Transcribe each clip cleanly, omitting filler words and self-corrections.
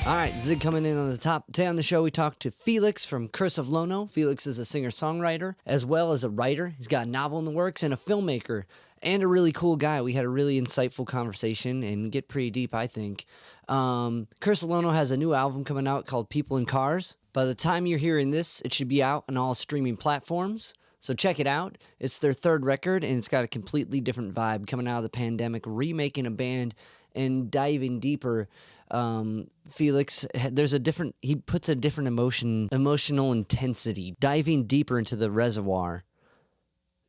All right, Zig coming in on the top. Today on the show, we talked to Felix from Curse of Lono. Felix is a singer-songwriter as well as a writer. He's got a novel in the works and a filmmaker and a really cool guy. We had a really insightful conversation and get pretty deep, I think. Curse of Lono has a new album coming out called People in Cars. By the time you're hearing this, it should be out on all streaming platforms. So check it out. It's their third record, and it's got a completely different vibe coming out of the pandemic, remaking a band and diving deeper. Felix, he puts a different emotional intensity, diving deeper into the reservoir.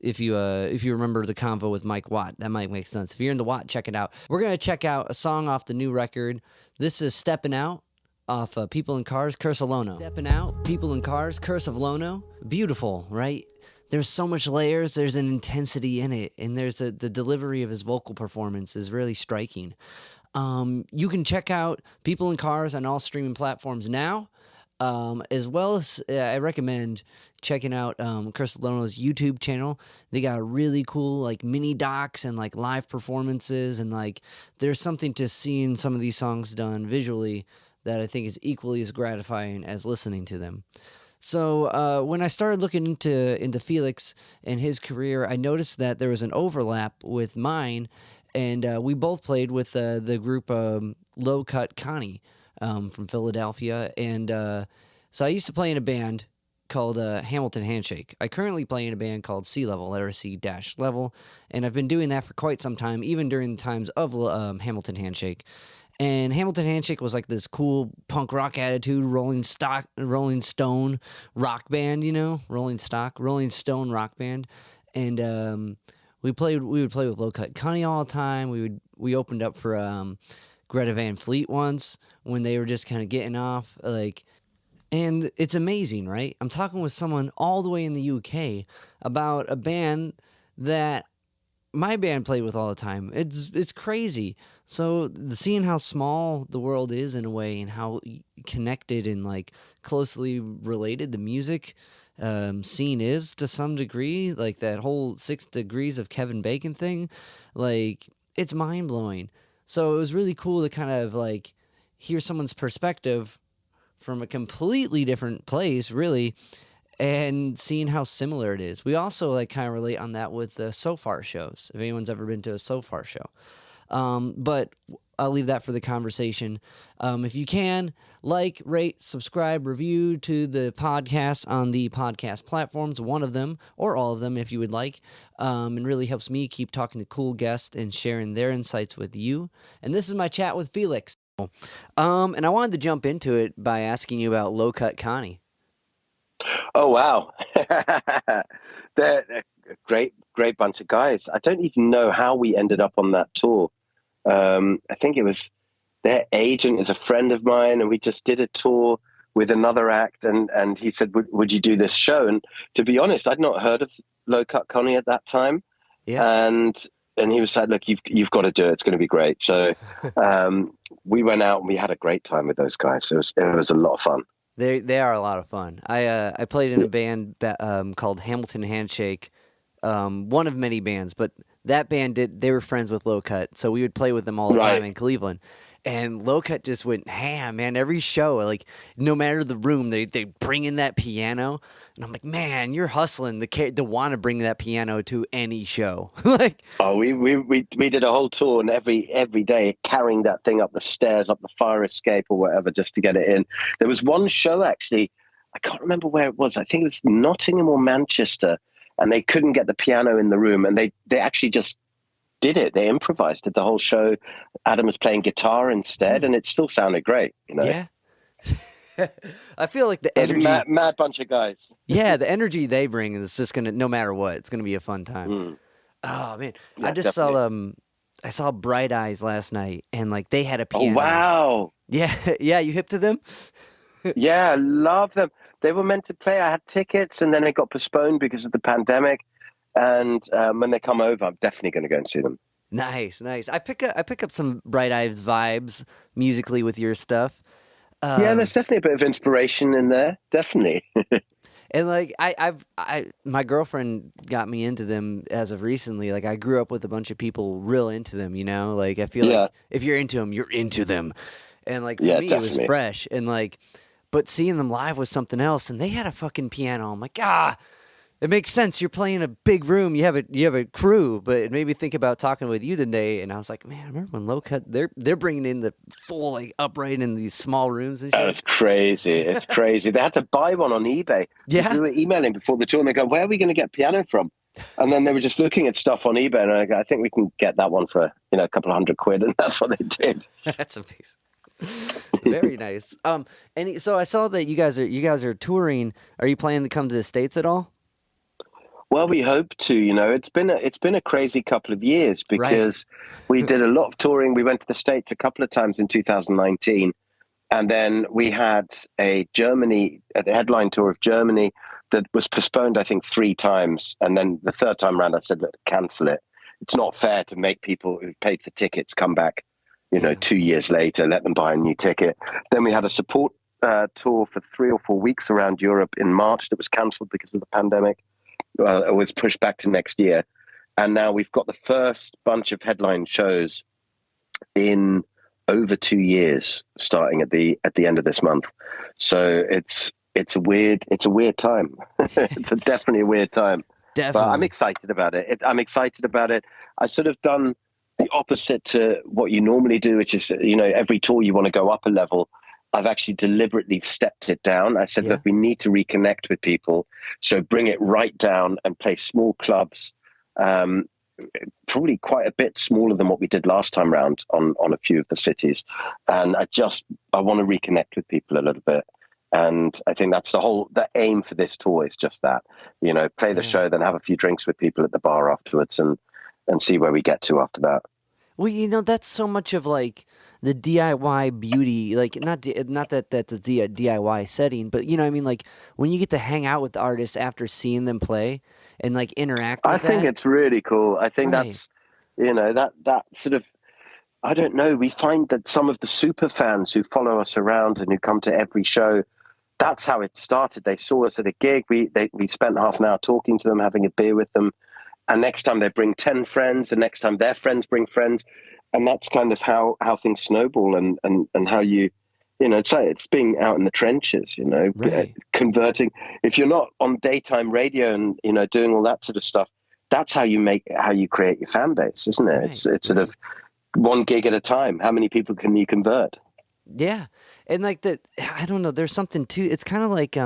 If you remember the convo with Mike Watt, that might make sense. If you're in the Watt, check it out. We're going to check out a song off the new record. This is Steppin' Out off People in Cars, Curse of Lono. Steppin' Out, People in Cars, Curse of Lono. Beautiful, right? There's so much layers, there's an intensity in it, and there's the delivery of his vocal performance is really striking. You can check out People in Cars on all streaming platforms now, as well as I recommend checking out Curse of Lono's YouTube channel. They got a really cool like mini docs and like live performances, and like there's something to seeing some of these songs done visually that I think is equally as gratifying as listening to them. So when I started looking into Felix and his career, I noticed that there was an overlap with mine, and we both played with the group Low Cut Connie from Philadelphia. And so I used to play in a band called Hamilton Handshake. I currently play in a band called Sea Level, letter C-Level, and I've been doing that for quite some time, even during the times of Hamilton Handshake. And Hamilton Handshake was like this cool punk rock attitude, Rolling Stone rock band, you know, Rolling Stone rock band. And we would play with Low Cut Connie all the time. We opened up for Greta Van Fleet once when they were just kind of getting off, like, and it's amazing, right? I'm talking with someone all the way in the UK about a band that my band played with all the time. It's crazy. So seeing how small the world is in a way, and how connected and like closely related the music scene is to some degree, like that whole 6 Degrees of Kevin Bacon thing, like it's mind blowing. So it was really cool to kind of like hear someone's perspective from a completely different place, really, and seeing how similar it is. We also like kind of relate on that with the So Far shows, if anyone's ever been to a So Far show. But I'll leave that for the conversation. If you can, like, rate, subscribe, review to the podcast on the podcast platforms, one of them or all of them if you would like. It really helps me keep talking to cool guests and sharing their insights with you. And this is my chat with Felix. And I wanted to jump into it by asking you about Low Cut Connie. Oh, wow. They're a great bunch of guys. I don't even know how we ended up on that tour. I think it was their agent is a friend of mine, and we just did a tour with another act, and he said, would you do this show? And to be honest, I'd not heard of Low Cut Connie at that time. Yeah. And he was like, look, you've got to do it. It's going to be great. So we went out and we had a great time with those guys. It was a lot of fun. They are a lot of fun. I played in a band called Hamilton Handshake, one of many bands, but that band they were friends with Low Cut, so we would play with them all the time in Cleveland. And Low Cut just went ham, man. Every show, like no matter the room, they bring in that piano, and I'm like, man, you're hustling to want to bring that piano to any show. Like, oh, we did a whole tour, and every day carrying that thing up the stairs, up the fire escape or whatever, just to get it in. There was one show actually, I can't remember where it was. I think it was Nottingham or Manchester, and they couldn't get the piano in the room, and they actually just did it. They improvised it the whole show. Adam was playing guitar instead, and it still sounded great. You know? Yeah. I feel like the energy, mad bunch of guys. Yeah, the energy they bring is just gonna, no matter what, it's gonna be a fun time. Oh man, yeah, I just saw Bright Eyes last night, and like they had a piano. Oh wow. Yeah, you hip to them? Yeah, I love them. They were meant to play. I had tickets, and then it got postponed because of the pandemic. And when they come over, I'm definitely going to go and see them. Nice. I pick up some Bright Eyes vibes musically with your stuff. Yeah, there's definitely a bit of inspiration in there. Definitely. And like my girlfriend got me into them as of recently. Like I grew up with a bunch of people real into them. You know, like I feel like if you're into them, you're into them. And like for Yeah, me, it was definitely. fresh. And like, but seeing them live was something else. And they had a fucking piano. I'm like, it makes sense. You're playing a big room. You have a crew. But it made me think about talking with you today. And I was like, man, I remember when Low Cut they're bringing in the full like upright in these small rooms and Oh, shit. it's crazy. It's crazy. They had to buy one on eBay. Yeah. We were emailing before the tour, and they go, "Where are we going to get piano from?" And then they were just looking at stuff on eBay, and I go, "I think we can get that one for a couple of £100." And that's what they did. That's amazing. Very nice. So I saw that you guys are touring. Are you planning to come to the States at all? Well, we hope to. It's been a crazy couple of years Right. because we did a lot of touring. We went to the States a couple of times in 2019, and then we had a headline tour of Germany that was postponed, I think, 3 times. And then the third time around, I said, "Look, cancel it. It's not fair to make people who've paid for tickets come back, 2 years later, let them buy a new ticket." Then we had a support tour for 3 or 4 weeks around Europe in March that was cancelled because of the pandemic. It was pushed back to next year. And now we've got the first bunch of headline shows in over 2 years, starting at the end of this month. So it's a weird time. It's definitely a weird time. Definitely. But I'm excited about it. I sort of done the opposite to what you normally do, which is, every tour you want to go up a level. I've actually deliberately stepped it down. I said, look, we need to reconnect with people. So bring it right down and play small clubs, probably quite a bit smaller than what we did last time round on a few of the cities. And I want to reconnect with people a little bit. And I think that's the aim for this tour is just that, play the show, then have a few drinks with people at the bar afterwards and see where we get to after that. Well, that's so much of like the DIY beauty, like not that that's a DIY setting, but I mean, like when you get to hang out with the artists after seeing them play and like interact with I think it's really cool. I think Right. that's, that sort of, I don't know. We find that some of the super fans who follow us around and who come to every show, that's how it started. They saw us at a gig. We spent half an hour talking to them, having a beer with them. And next time they bring 10 friends, and next time their friends bring friends. And that's kind of how things snowball and how it's being out in the trenches, Right. converting. If you're not on daytime radio and, doing all that sort of stuff, that's how you create your fan base, isn't it? Right. It's sort of one gig at a time. How many people can you convert? Yeah. And like that, I don't know, there's something too, it's kind of like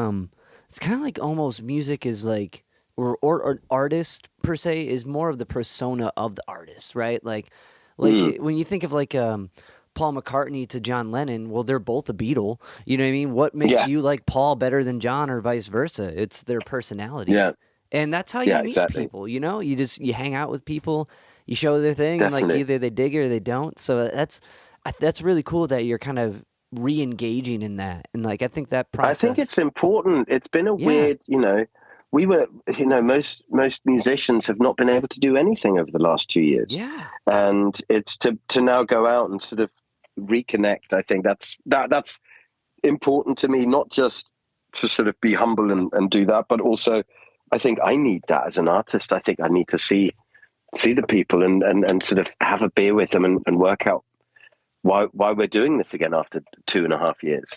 almost music is like, or artist per se is more of the persona of the artist, right? Like when you think of like Paul McCartney to John Lennon, well, they're both a Beatle. You know what I mean? What makes you like Paul better than John or vice versa? It's their personality. Yeah. And that's how you meet exactly. people, you hang out with people, you show their thing, and like Definitely. either they dig it or they don't. So that's really cool that you're kind of re-engaging in that. And like I think that process, I think it's important. It's been a weird, we were, most musicians have not been able to do anything over the last 2 years. Yeah. And it's to now go out and sort of reconnect. I think that's important to me, not just to sort of be humble and do that, but also I think I need that as an artist. I think I need to see the people and sort of have a beer with them and work out why we're doing this again after 2.5 years,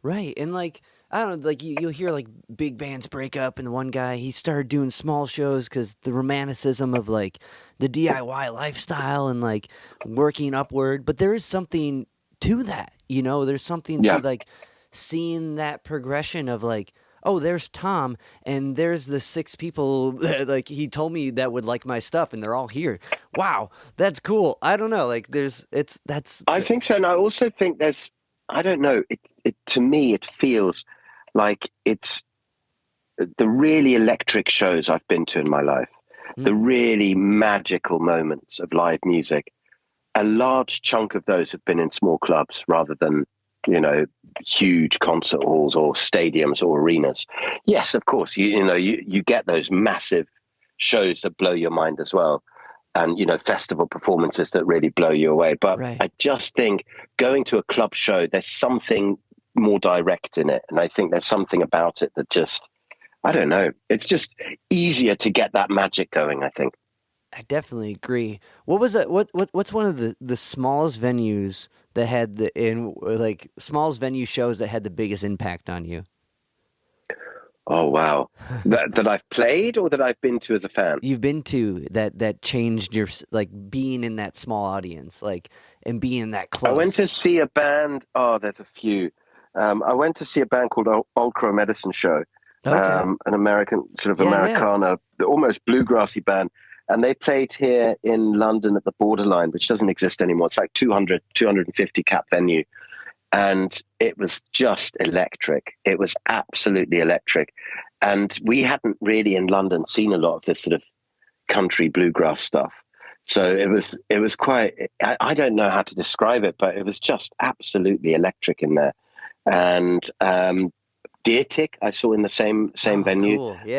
Right. And like, I don't know, like you'll hear like big bands break up, and the one guy, he started doing small shows because the romanticism of like the DIY lifestyle and like working upward. But there is something to that, there's something to like seeing that progression of like, oh, there's Tom, and there's the 6 people that, like he told me that would like my stuff, and they're all here. Wow, that's cool. I don't know, like I think so, and I also think I don't know. It to me, it feels like it's the really electric shows I've been to in my life, the really magical moments of live music. A large chunk of those have been in small clubs rather than, huge concert halls or stadiums or arenas. Yes, of course, you get those massive shows that blow your mind as well. And, festival performances that really blow you away. But Right. I just think going to a club show, there's something more direct in it. And I think there's something about it that just, I don't know, it's just easier to get that magic going, I think. I definitely agree. What was it? What's one of the smallest venues that had like smallest venue shows that had the biggest impact on you? Oh, wow. That I've played or that I've been to as a fan? You've been to that changed your like being in that small audience, like and being that I went close. to see a band. Oh, there's a few. I went to see a band called Old Crow Medicine Show, Okay. an American sort of Yeah, yeah. Americana, almost bluegrassy band. And they played here in London at the Borderline, which doesn't exist anymore. It's like 250 cap venue. And it was just electric. It was absolutely electric. And we hadn't really in London seen a lot of this sort of country bluegrass stuff. So it was quite, I don't know how to describe it, but it was just absolutely electric in there. And Deer Tick I saw in the same Oh, venue. cool. Yeah.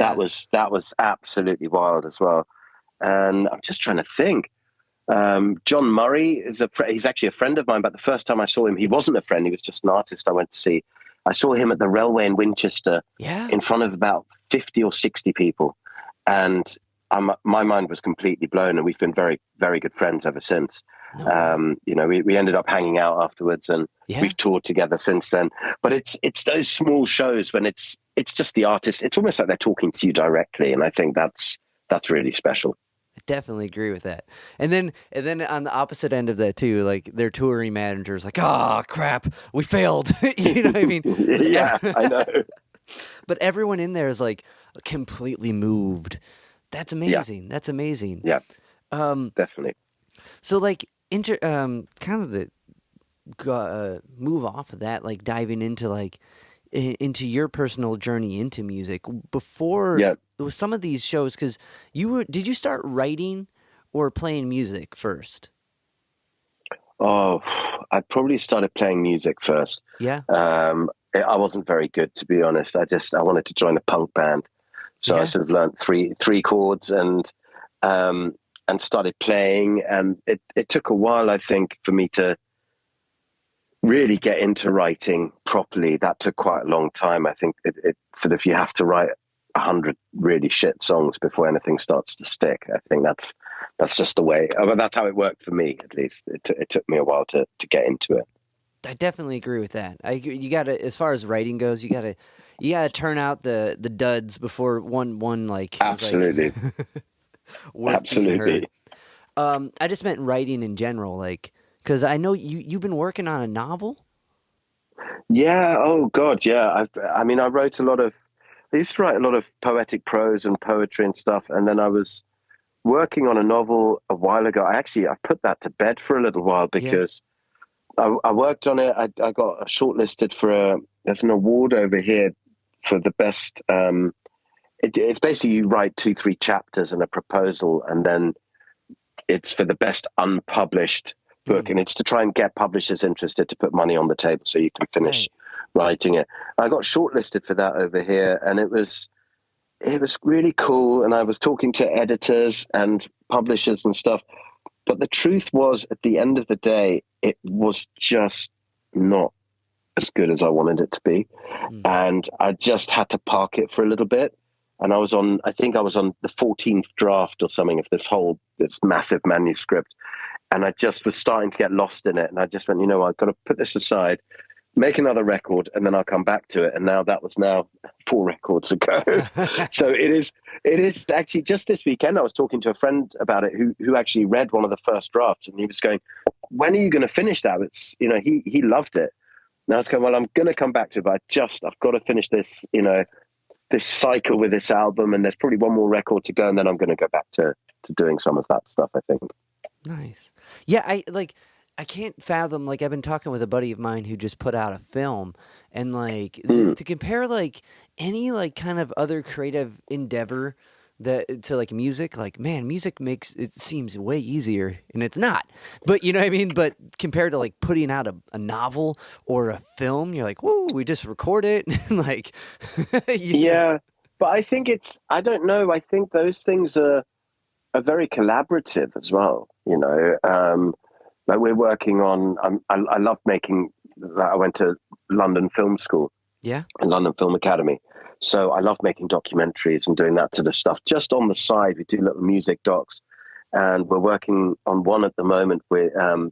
That was absolutely wild as well. And I'm just trying to think. John Murray he's actually a friend of mine, but the first time I saw him, he wasn't a friend. He was just an artist I went to see. I saw him at the Railway in Winchester Yeah. in front of about 50 or 60 people. And my mind was completely blown, and we've been very, very good friends ever since. No way. You know, we ended up hanging out afterwards, and Yeah. we've toured together since then. But it's those small shows when it's just the artist. It's almost like they're talking to you directly, and I think that's really special. I definitely agree with that. And then on the opposite end of that too, like their touring managers like, "Ah, crap, we failed." You know what I mean? Yeah, I know. But everyone in there is like completely moved. That's amazing. That's amazing. Yeah, Um, definitely. so like kind of the move off of that, like diving into like into your personal journey into music before Yeah. with some of these shows, because did you start writing or playing music first? Oh, I probably started playing music first. Yeah. I wasn't very good, to be honest. I wanted to join a punk band, so I Yeah. sort of learned three chords and started playing. And it took a while, I think, for me to really get into writing properly. That took quite a long time. I think it sort of, you have to write 100 really shit songs before anything starts to stick. I think that's just the way. Well, that's how it worked for me, at least. It took me a while to get into it. I definitely agree with that. You gotta, as far as writing goes, you gotta turn out the duds before one like is like Absolutely. worth being heard. Absolutely. I just meant writing in general, like because I know you've been working on a novel. Yeah. Oh God. Yeah. I mean, I used to write a lot of poetic prose and poetry and stuff. And then I was working on a novel a while ago. I put that to bed for a little while Yeah. because I worked on it. I got shortlisted for there's an award over here for the best. It's basically you write 2-3 chapters and a proposal, and then it's for the best unpublished book, and it's to try and get publishers interested to put money on the table so you can finish writing it. I got shortlisted for that over here, and it was really cool. And I was talking to editors and publishers and stuff. But the truth was, at the end of the day, it was just not as good as I wanted it to be. And I just had to park it for a little bit. And I think I was on the 14th draft or something of this massive manuscript. And I just was starting to get lost in it. And I just went, I've got to put this aside, make another record, and then I'll come back to it. And now that was 4 records ago. So it is actually just this weekend. I was talking to a friend about it who actually read one of the first drafts, and he was going, when are you going to finish that? It's, he loved it. And I was going, well, I'm going to come back to it, but I've got to finish this, this cycle with this album, and there's probably one more record to go. And then I'm going to go back to doing some of that stuff, I think. Nice. Yeah, I can't fathom, like I've been talking with a buddy of mine who just put out a film, and like to compare like any like kind of other creative endeavor to like music, like man, music makes it seems way easier, and it's not. But you know what I mean? But compared to like putting out a novel or a film, you're like, whoa, we just record it and like Yeah. But I think I don't know, I think those things are very collaborative as well, like we're working on, I love making, I went to London Film School and London Film Academy. So I love making documentaries and doing that sort of stuff. Just on the side, we do little music docs, and we're working on one at the moment for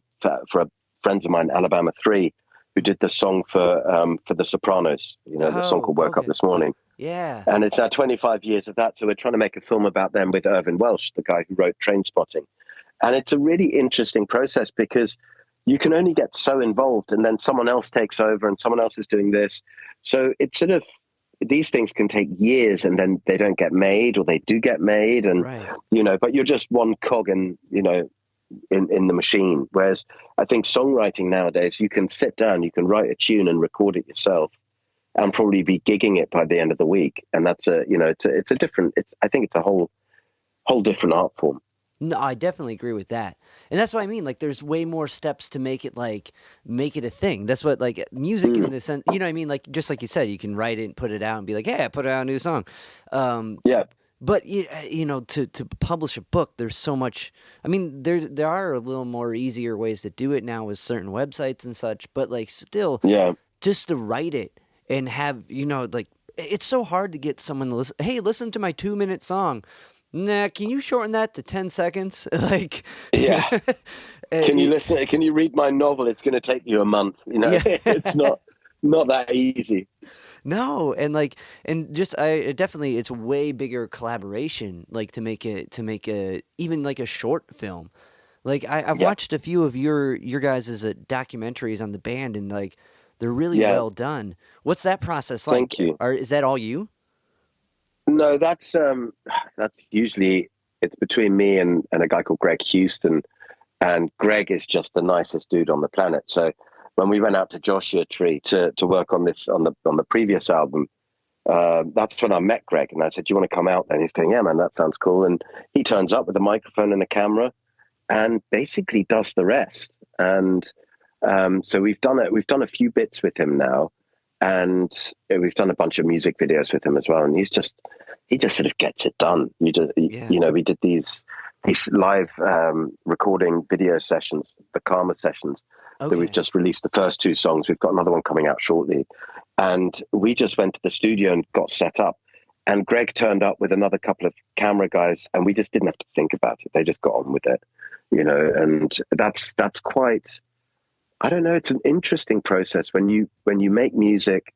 friends of mine, Alabama 3, who did the song for The Sopranos, the song called Woke Up This Morning. Yeah. And it's now 25 years of that. So we're trying to make a film about them with Irvin Welsh, the guy who wrote Trainspotting. And it's a really interesting process because you can only get so involved and then someone else takes over and someone else is doing this. So it's sort of, these things can take years and then they don't get made, or they do get made. And, but you're just one cog in the machine. Whereas I think songwriting nowadays, you can sit down, you can write a tune and record it yourself and probably be gigging it by the end of the week. And that's I think it's a whole different art form. No, I definitely agree with that. And that's what I mean. Like, there's way more steps to make it a thing. That's what, like, music in the sense, you know what I mean? Like, just like you said, you can write it and put it out and be like, hey, I put out a new song. But, to publish a book, there's so much. I mean, there are a little more easier ways to do it now with certain websites and such. But, like, still, just to write it and have, it's so hard to get someone to listen. Hey, listen to my 2-minute song. Nah, can you shorten that to 10 seconds? Can you listen? Can you read my novel? It's going to take you a month. It's not that easy. No, and definitely, it's way bigger collaboration. Like to make even like a short film. Like I've watched a few of your guys' documentaries on the band, and like they're really well done. What's that process like? Thank you. Is that all you? No, that's usually, it's between me and a guy called Greg Houston, and Greg is just the nicest dude on the planet. So when we went out to Joshua Tree to work on this on the previous album, that's when I met Greg, and I said, "Do you want to come out?" And he's going, "Yeah, man, that sounds cool." And he turns up with a microphone and a camera, and basically does the rest. And so we've done a few bits with him now. And we've done a bunch of music videos with him as well, and he just sort of gets it done. We did these live recording video sessions, the Karma sessions. Okay. That we've just released the first 2 songs. We've got another one coming out shortly, and we just went to the studio and got set up. And Greg turned up with another couple of camera guys, and we just didn't have to think about it. They just got on with it, And that's quite. I don't know. It's an interesting process when you make music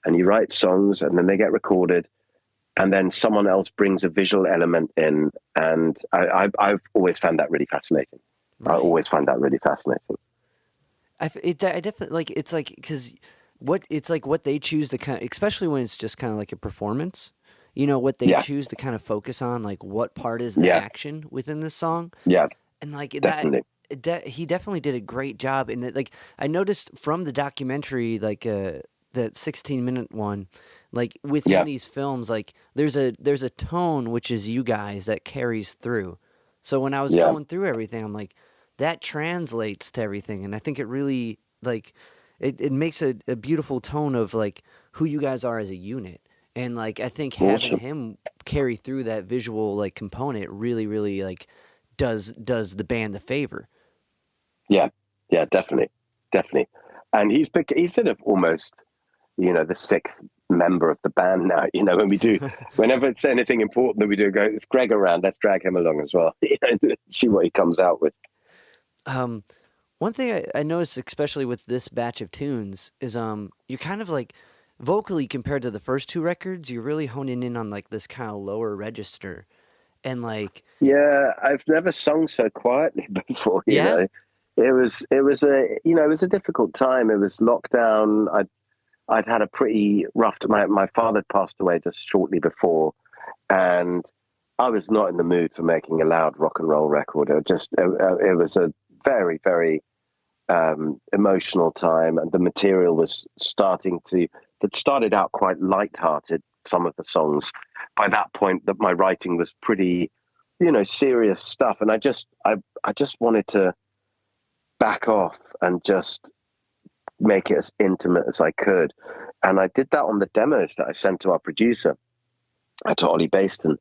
and you write songs and then they get recorded and then someone else brings a visual element in. And I've always found that really fascinating. Right. I always find that really fascinating. I definitely it's like, because what they choose to kind of, especially when it's just kind of like a performance, what they choose to kind of focus on, like what part is the action within this song. Yeah. And like definitely. He definitely did a great job. And like I noticed from the documentary, like that 16-minute one, like within these films, like there's a tone which is you guys that carries through. So when I was going through everything, I'm like, that translates to everything, and I think it really like it makes a beautiful tone of like who you guys are as a unit. And like I think having him carry through that visual like component really, really like does the band the favor. Yeah, definitely. And he's sort of almost, the 6th member of the band now. Whenever it's anything important that we do, go, it's Greg around, let's drag him along as well. See what he comes out with. One thing I noticed, especially with this batch of tunes, is you're kind of like vocally compared to the first 2 records, you're really honing in on like this kind of lower register, and like I've never sung so quietly before. You know? It was a difficult time. It was lockdown. I'd had a pretty rough. My father had passed away just shortly before, and I was not in the mood for making a loud rock and roll record. It was a very, very emotional time, and the material was that started out quite lighthearted. Some of the songs, by that point, that my writing was pretty, serious stuff, and I just wanted to back off and just make it as intimate as I could. And I did that on the demos that I sent to our producer, to Ollie Baston.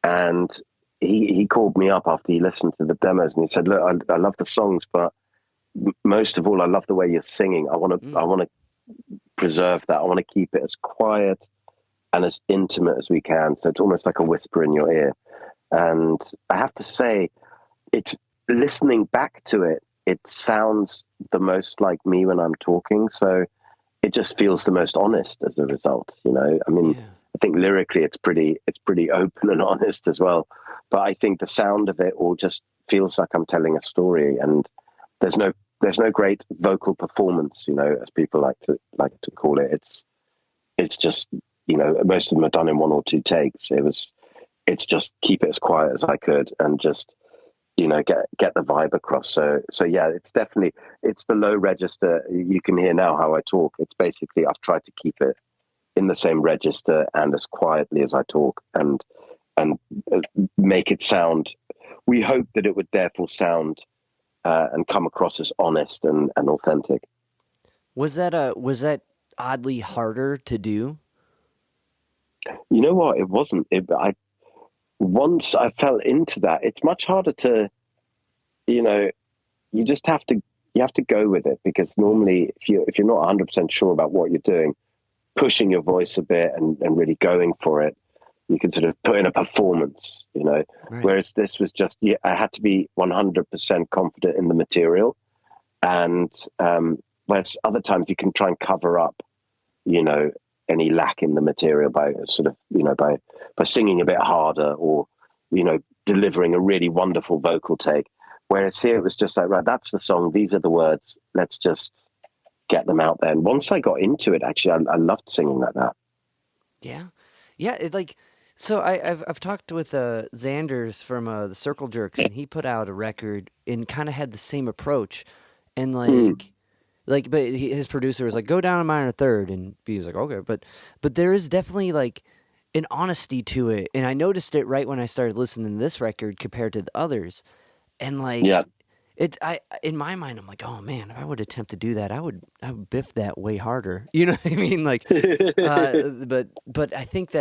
And he called me up after he listened to the demos and he said, "Look, I love the songs, but most of all, I love the way you're singing. I want to preserve that. I want to keep it as quiet and as intimate as we can. So it's almost like a whisper in your ear." And I have to say, it's listening back to it, it sounds the most like me when I'm talking. So it just feels the most honest as a result, you know. I mean, Yeah. I think lyrically it's pretty open and honest as well. But I think the sound of it all just feels like I'm telling a story, and there's no great vocal performance, you know, as people like to call it. It's just, you know, most of them are done in one or two takes. It's just keep it as quiet as I could and just, you know, get the vibe across. So yeah, it's the low register. You can hear now how I talk. It's basically, I've tried to keep it in the same register and as quietly as I talk, and make it sound. We hope that it would therefore sound and come across as honest and authentic. Was that oddly harder to do? You know what? It wasn't. Once I fell into that, it's much harder to, you know, you just you have to go with it, because normally if you're not 100% sure about what you're doing, pushing your voice a bit and really going for it, you can sort of put in a performance, you know. Right. Whereas this was just, I had to be 100% confident in the material, and whereas other times you can try and cover up, you know, any lack in the material by sort of, you know, by singing a bit harder, or, you know, delivering a really wonderful vocal take. Whereas here it was just like, right, that's the song, these are the words, let's just get them out there. And once I got into it, actually, I loved singing like that. Yeah, yeah. It like so. I've talked with Xanders from the Circle Jerks, and he put out a record and kind of had the same approach, and but his producer was like, go down a minor third, and he was like, okay, but there is definitely like an honesty to it, and I noticed it right when I started listening to this record compared to the others, and like Yeah. I in my mind, I'm like, oh man, if I would attempt to do that, I would biff that way harder. You know what I mean? Like, but I think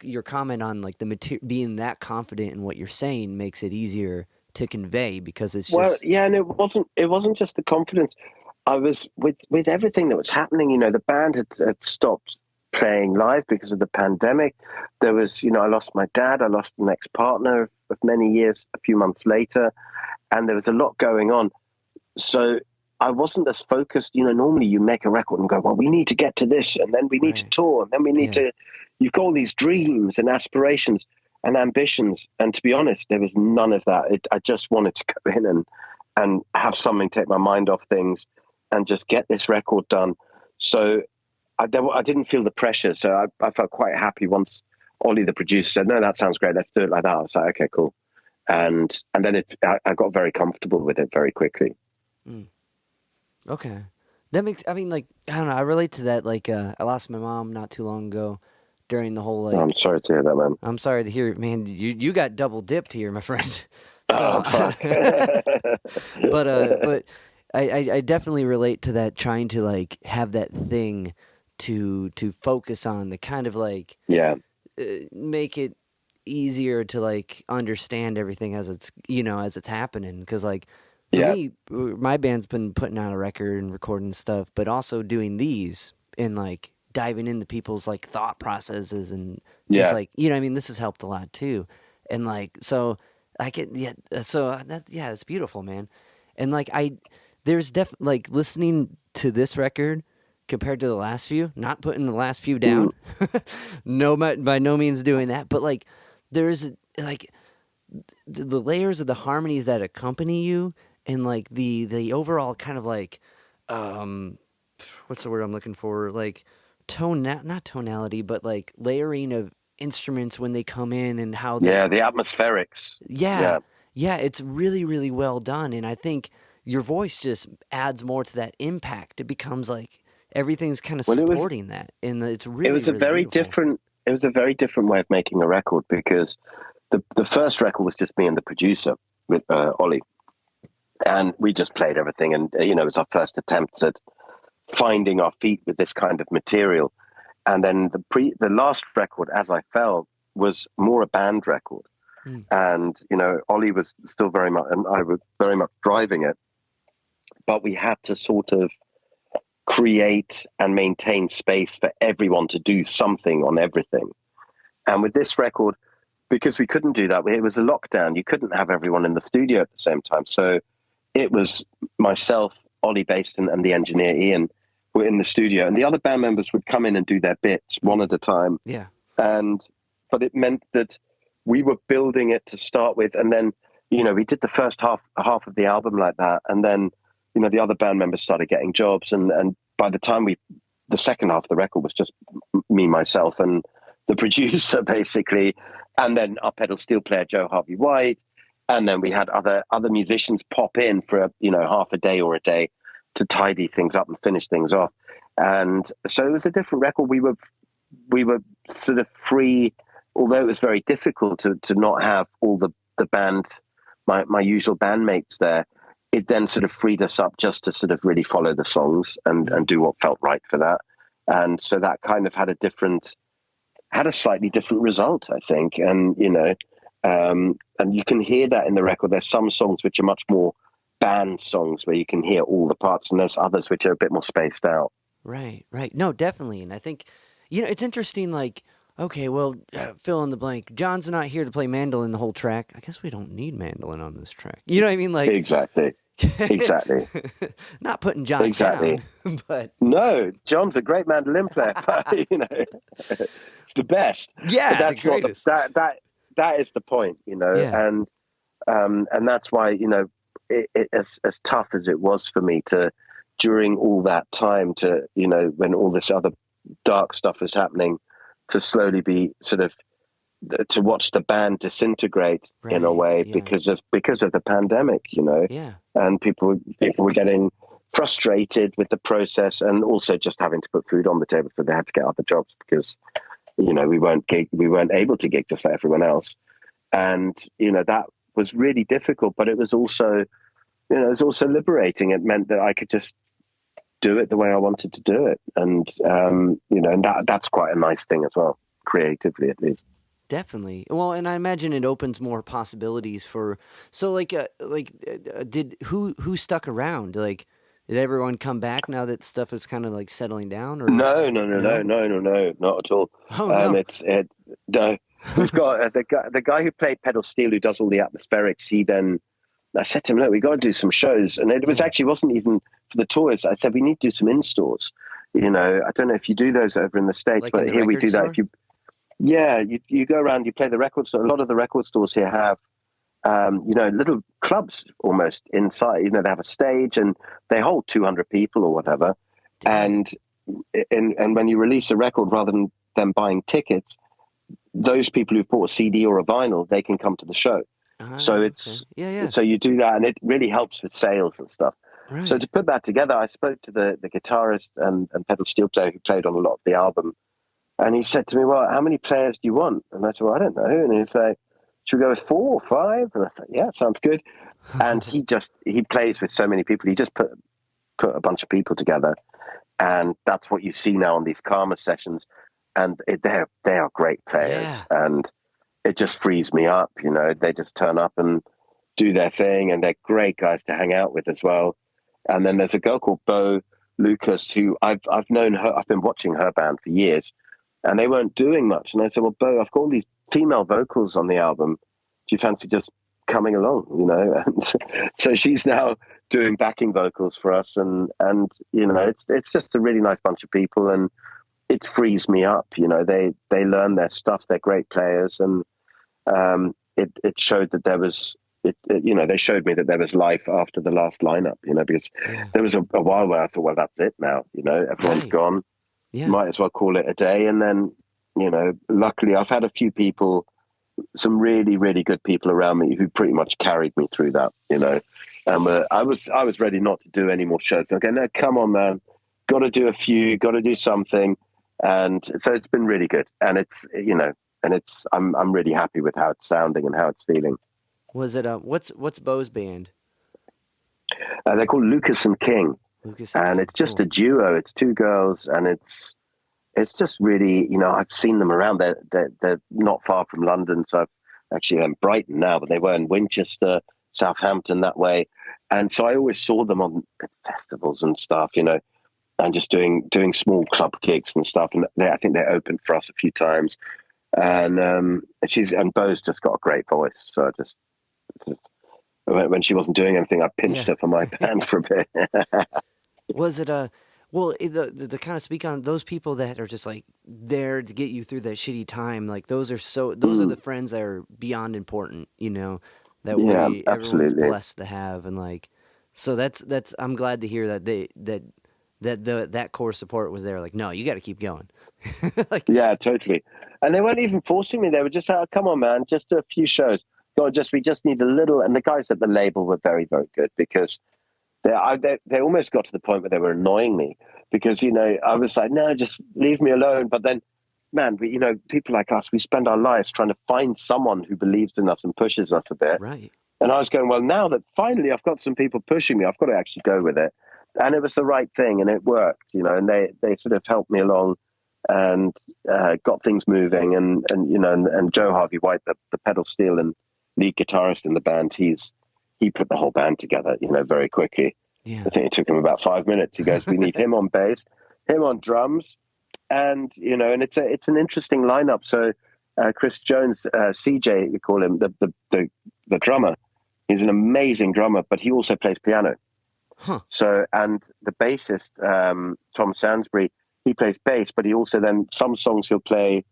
your comment on like being that confident in what you're saying makes it easier to convey, because it's Well, just yeah, and it wasn't just the confidence. I was with everything that was happening. You know, the band had stopped playing live because of the pandemic. There was, you know, I lost my dad. I lost an ex-partner of many years a few months later, and there was a lot going on. So I wasn't as focused. You know, normally you make a record and go, well, we need to get to this, and then we need to right. tour, and then we need Yeah, to. You've got all these dreams and aspirations and ambitions, and to be honest, there was none of that. I just wanted to go in and have something take my mind off things, and just get this record done. So I didn't feel the pressure. So I felt quite happy once Ollie, the producer, said, "No, that sounds great. Let's do it like that." I was like, "Okay, cool." And then I got very comfortable with it very quickly. okay. That makes. I mean, like I don't know. I relate to that. Like I lost my mom not too long ago during the whole Oh, I'm like. sorry to hear that, man. I'm sorry to hear it, man. You got double dipped here, my friend. Oh, So, fuck. but I definitely relate to that, trying to like have that thing to focus on, the kind of like Yeah, make it easier to like understand everything as it's as it's happening, because like for yeah, me, my band's been putting out a record and recording stuff, but also doing these and like diving into people's like thought processes, and just yeah, like I mean, this has helped a lot too, and like so I can that it's beautiful, man. And like there's like listening to this record compared to the last few, not putting the last few mm, down, no, by no means doing that, but like there's like the layers of the harmonies that accompany you, and like the overall kind of like um what's the word I'm looking for, like not tonality, but like layering of instruments when they come in, and how the yeah. The atmospherics. yeah, Yeah, yeah, it's really, really well done, and I think your voice just adds more to that impact. It becomes like everything's kind of well, supporting that, and it's it really, was a really very beautiful. different it was a very different way of making a record, because the first record was just me and the producer with Ollie, and we just played everything, and you know, it was our first attempt at finding our feet with this kind of material. And then the last record, As I Fell, was more a band record, Mm, and you know, Ollie was still very much, and I was very much driving it, but we had to sort of create and maintain space for everyone to do something on everything. And with this record, because we couldn't do that, it was a lockdown. You couldn't have everyone in the studio at the same time. So it was myself, Ollie Baston, and the engineer Ian were in the studio, and the other band members would come in and do their bits one at a time. Yeah. But it meant that we were building it to start with, and then, we did the first half of the album like that, and then, the other band members started getting jobs, and by the time the second half of the record was just me, myself, and the producer basically, and then our pedal steel player Joe Harvey White, and then we had other musicians pop in for half a day or a day to tidy things up and finish things off, and so it was a different record. We were sort of free, although it was very difficult to not have all the band, my usual bandmates there. It then sort of freed us up just to sort of really follow the songs and do what felt right for that. And so that kind of had a slightly different result, I think. And, and you can hear that in the record. There's some songs which are much more band songs where you can hear all the parts, and there's others which are a bit more spaced out. Right. No, definitely. And I think, it's interesting, like, okay, well, fill in the blank. John's not here to play mandolin the whole track. I guess we don't need mandolin on this track. You know what I mean? Like, exactly. Not putting John down, but no, John's a great mandolin player. But, it's the best. Yeah, but that's the greatest. That is the point, Yeah. And that's why it as tough as it was for me to, during all that time, to when all this other dark stuff was happening, to slowly be sort of to watch the band disintegrate in a way because of the pandemic, and people were getting frustrated with the process, and also just having to put food on the table, so they had to get other jobs because we weren't able to gig just like everyone else, and that was really difficult, but it was also liberating. It meant that I could just do it the way I wanted to do it, and and that's quite a nice thing as well, creatively at least. Definitely. Well, and I imagine it opens more possibilities for. So, did who stuck around? Like, did everyone come back now that stuff is kind of like settling down? Or no, not at all. Oh no. No. We've got the guy who played pedal steel, who does all the atmospherics. I said to him, look, we got to do some shows, and it was actually wasn't even for the tours. I said we need to do some in-stores. I don't know if you do those over in the States, but here we do that. If you go around, you play the record store. A lot of the record stores here have, little clubs almost inside. They have a stage and they hold 200 people or whatever. And when you release a record, rather than them buying tickets, those people who've bought a CD or a vinyl, they can come to the show. So it's so you do that, and it really helps with sales and stuff. Right. So to put that together, I spoke to the guitarist and pedal steel player who played on a lot of the album, and he said to me, "Well, how many players do you want?" And I said, "Well, I don't know." And he's like, "Should we go with 4 or 5?" And I thought, "Yeah, sounds good." And he plays with so many people. He just put a bunch of people together, and that's what you see now on these Karma sessions. And they are great players, and it just frees me up. They just turn up and do their thing, and they're great guys to hang out with as well. And then there's a girl called Bo Lucas who I've known her. I've been watching her band for years, and they weren't doing much. And I said, "Well, Bo, I've got all these female vocals on the album. Do you fancy just coming along?" And so she's now doing backing vocals for us, and it's just a really nice bunch of people, and it frees me up. They learn their stuff. They're great players, and it showed that there was. They showed me that there was life after the last lineup. Because there was a while where I thought, well, that's it now. Everyone's gone. Yeah. Might as well call it a day. And then, luckily, I've had a few people, some really, really good people around me who pretty much carried me through that. And I was ready not to do any more shows. Okay, no, come on, man, got to do a few, got to do something. And so it's been really good. And it's I'm really happy with how it's sounding and how it's feeling. Was it what's Bo's band? They're called Lucas and King. And it's just a duo. It's 2 girls, and it's just really, I've seen them around. They're not far from London, so I've actually in Brighton now, but they were in Winchester, Southampton, that way. And so I always saw them on festivals and stuff, and just doing small club gigs and stuff. And I think they opened for us a few times. And Bo's just got a great voice, so when she wasn't doing anything, I pinched her for my band for a bit. Was it a well the kind of speak on those people that are just like there to get you through that shitty time? Like those are the friends that are beyond important, that Yeah, everyone's absolutely. blessed to have, and like so that's I'm glad to hear that that core support was there. Like, no, you got to keep going. Like, Yeah, totally. And they weren't even forcing me. They were just, oh, come on, man, just do a few shows. Go, we just need a little. And the guys at the label were very, very good because they almost got to the point where they were annoying me because, I was like, no, just leave me alone. But then, man, people like us, we spend our lives trying to find someone who believes in us and pushes us a bit. right. And I was going, well, now that finally I've got some people pushing me, I've got to actually go with it. And it was the right thing, and it worked, and they sort of helped me along and got things moving. And Joe Harvey White, the pedal steel and lead guitarist in the band, he put the whole band together, very quickly. Yeah. I think it took him about 5 minutes. He goes, we need him on bass, him on drums, and it's an interesting lineup. So Chris Jones, CJ, you call him, the drummer. He's an amazing drummer, but he also plays piano. Huh. So, and the bassist, Tom Sansbury, he plays bass, but he also then, some songs he'll play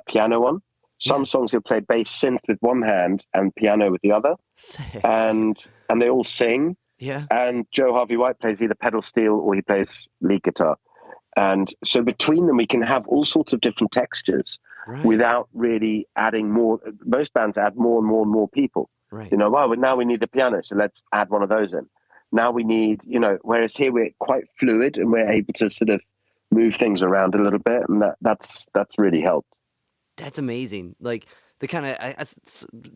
piano on. Some songs he'll play bass synth with one hand and piano with the other. Sick. And they all sing. Yeah. And Joe Harvey White plays either pedal steel or he plays lead guitar. And so between them, we can have all sorts of different textures without really adding more. Most bands add more and more and more people. Right. Well, now we need a piano, so let's add one of those in. Now we need, whereas here we're quite fluid and we're able to sort of move things around a little bit, and that's really helped. That's amazing. Like the kind of I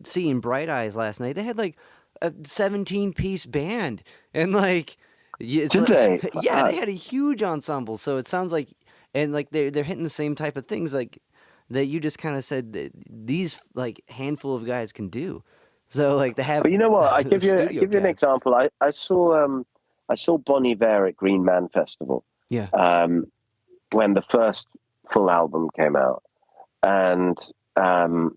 seeing Bright Eyes last night. They had like a 17-piece band, and like Did they? yeah, they had a huge ensemble. So it sounds like, and like they're hitting the same type of things like that you just kind of said that these like handful of guys can do. So like they have. But you know what? I give you an cats. example. I saw Bon Iver at Green Man Festival. Yeah. When the first full album came out, and there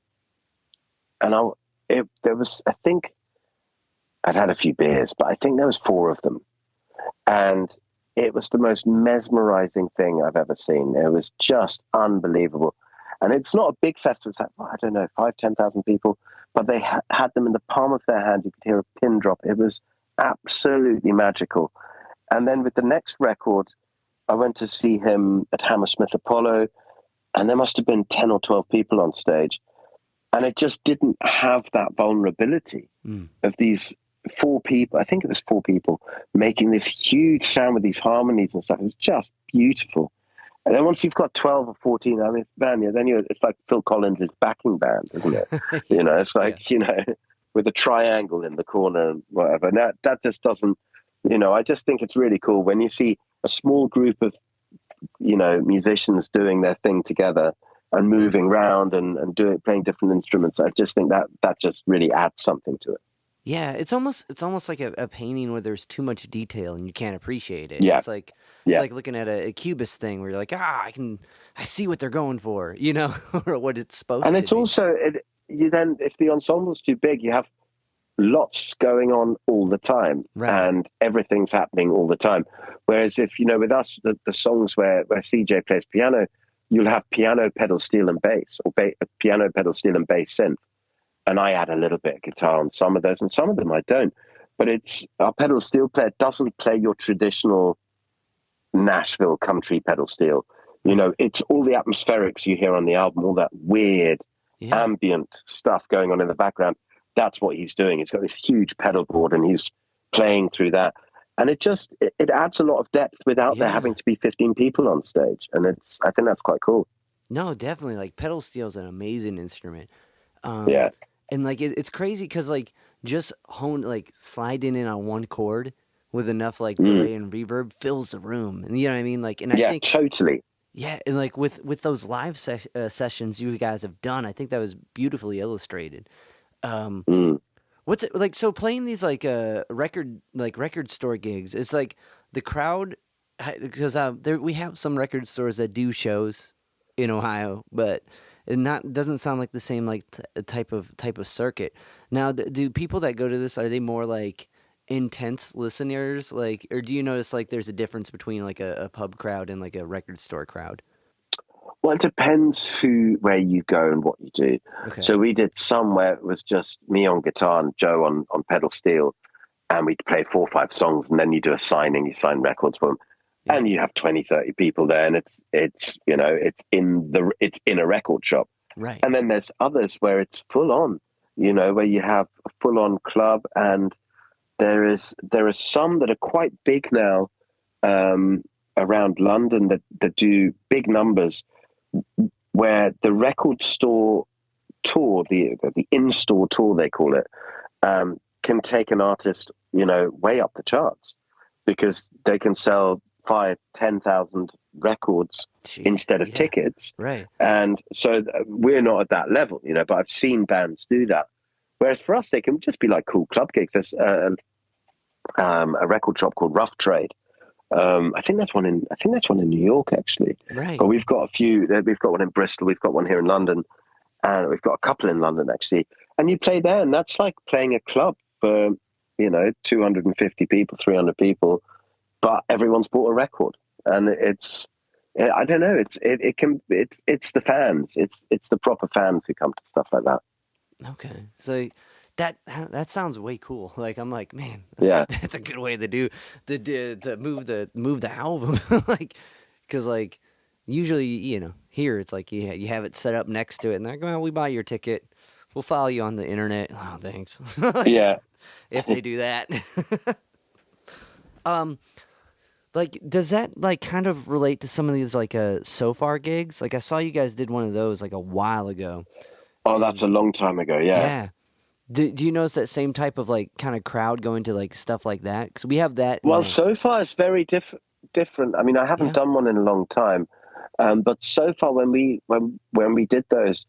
was, I think I'd had a few beers, but I think there was 4 of them, and it was the most mesmerizing thing I've ever seen. It was just unbelievable. And it's not a big festival. It's like, I don't know, 5,000-10,000 people, but they had them in the palm of their hand. You could hear a pin drop. It was absolutely magical. And then with the next record, I went to see him at Hammersmith Apollo, and there must have been 10 or 12 people on stage. And it just didn't have that vulnerability of these 4 people. I think it was 4 people making this huge sound with these harmonies and stuff. It was just beautiful. And then once you've got 12 or 14, I mean, man, it's like Phil Collins' backing band, isn't it? It's like, with a triangle in the corner and whatever. And that just doesn't, I just think it's really cool when you see a small group of, musicians doing their thing together and moving around and playing different instruments. I just think that just really adds something to it. Yeah, it's almost like a painting where there's too much detail and you can't appreciate it. Yeah. It's like looking at a cubist thing where you're like, I see what they're going for, or what it's supposed to be. And it's also, if the ensemble's too big, you have lots going on all the time, and everything's happening all the time. Whereas if, with us, the songs where CJ plays piano, you'll have piano, pedal steel and bass, or piano, pedal steel and bass synth. And I add a little bit of guitar on some of those, and some of them I don't. But our pedal steel player doesn't play your traditional Nashville country pedal steel. It's all the atmospherics you hear on the album, all that weird ambient stuff going on in the background. That's what he's doing. He's got this huge pedal board and he's playing through that. And it adds a lot of depth without there having to be 15 people on stage. And I think that's quite cool. No, definitely. Like pedal steel is an amazing instrument. And like it's crazy because like just sliding in on one chord with enough like delay and reverb fills the room, and you know what I mean. Like, and I think totally. Yeah, and like with those live sessions you guys have done, I think that was beautifully illustrated. What's it like? So playing these like record store gigs, it's like the crowd because we have some record stores that do shows in Ohio, but and not doesn't sound like the same like type of circuit. Now, do people that go to this, are they more like intense listeners, like, or do you notice like there's a difference between like a pub crowd and like a record store crowd? Well, it depends where you go and what you do. Okay. So we did some where it was just me on guitar and Joe on pedal steel, and we'd play 4 or 5 songs, and then you do a signing, you sign records for them, Yeah. and you have 20, 30 people there, and it's it's in a record shop. Right. And then there's others where it's full on, where you have a full on club, and there are some that are quite big now around London that do big numbers, where the record store tour, the in-store tour they call it, can take an artist, way up the charts, because they can sell 5,000-10,000 records instead of tickets. Right. And so we're not at that level, but I've seen bands do that. Whereas for us, they can just be like cool club gigs. There's a record shop called Rough Trade. I think that's one in New York, actually. Right. But we've got a few. We've got one in Bristol. We've got one here in London, and we've got a couple in London, actually. And you play there, and that's like playing a club for 250 people, 300 people, but everyone's bought a record, and I don't know. It's the fans. It's the proper fans who come to stuff like that. Okay. So that sounds way cool. Like, I'm like, man, that's a good way to do to move the album. Like, because like usually here it's like you have it set up next to it, and they're like, well, we buy your ticket, we'll follow you on the internet. Oh, thanks. Like, yeah. If they do that. Like, does that like kind of relate to some of these like so far gigs? Like, I saw you guys did one of those like a while ago. Oh, that's a long time ago. Yeah. Yeah. Do you notice that same type of like kind of crowd going to like stuff like that? Because we have that. Well, so far it's very different. I mean, I haven't done one in a long time, but so far when we did those,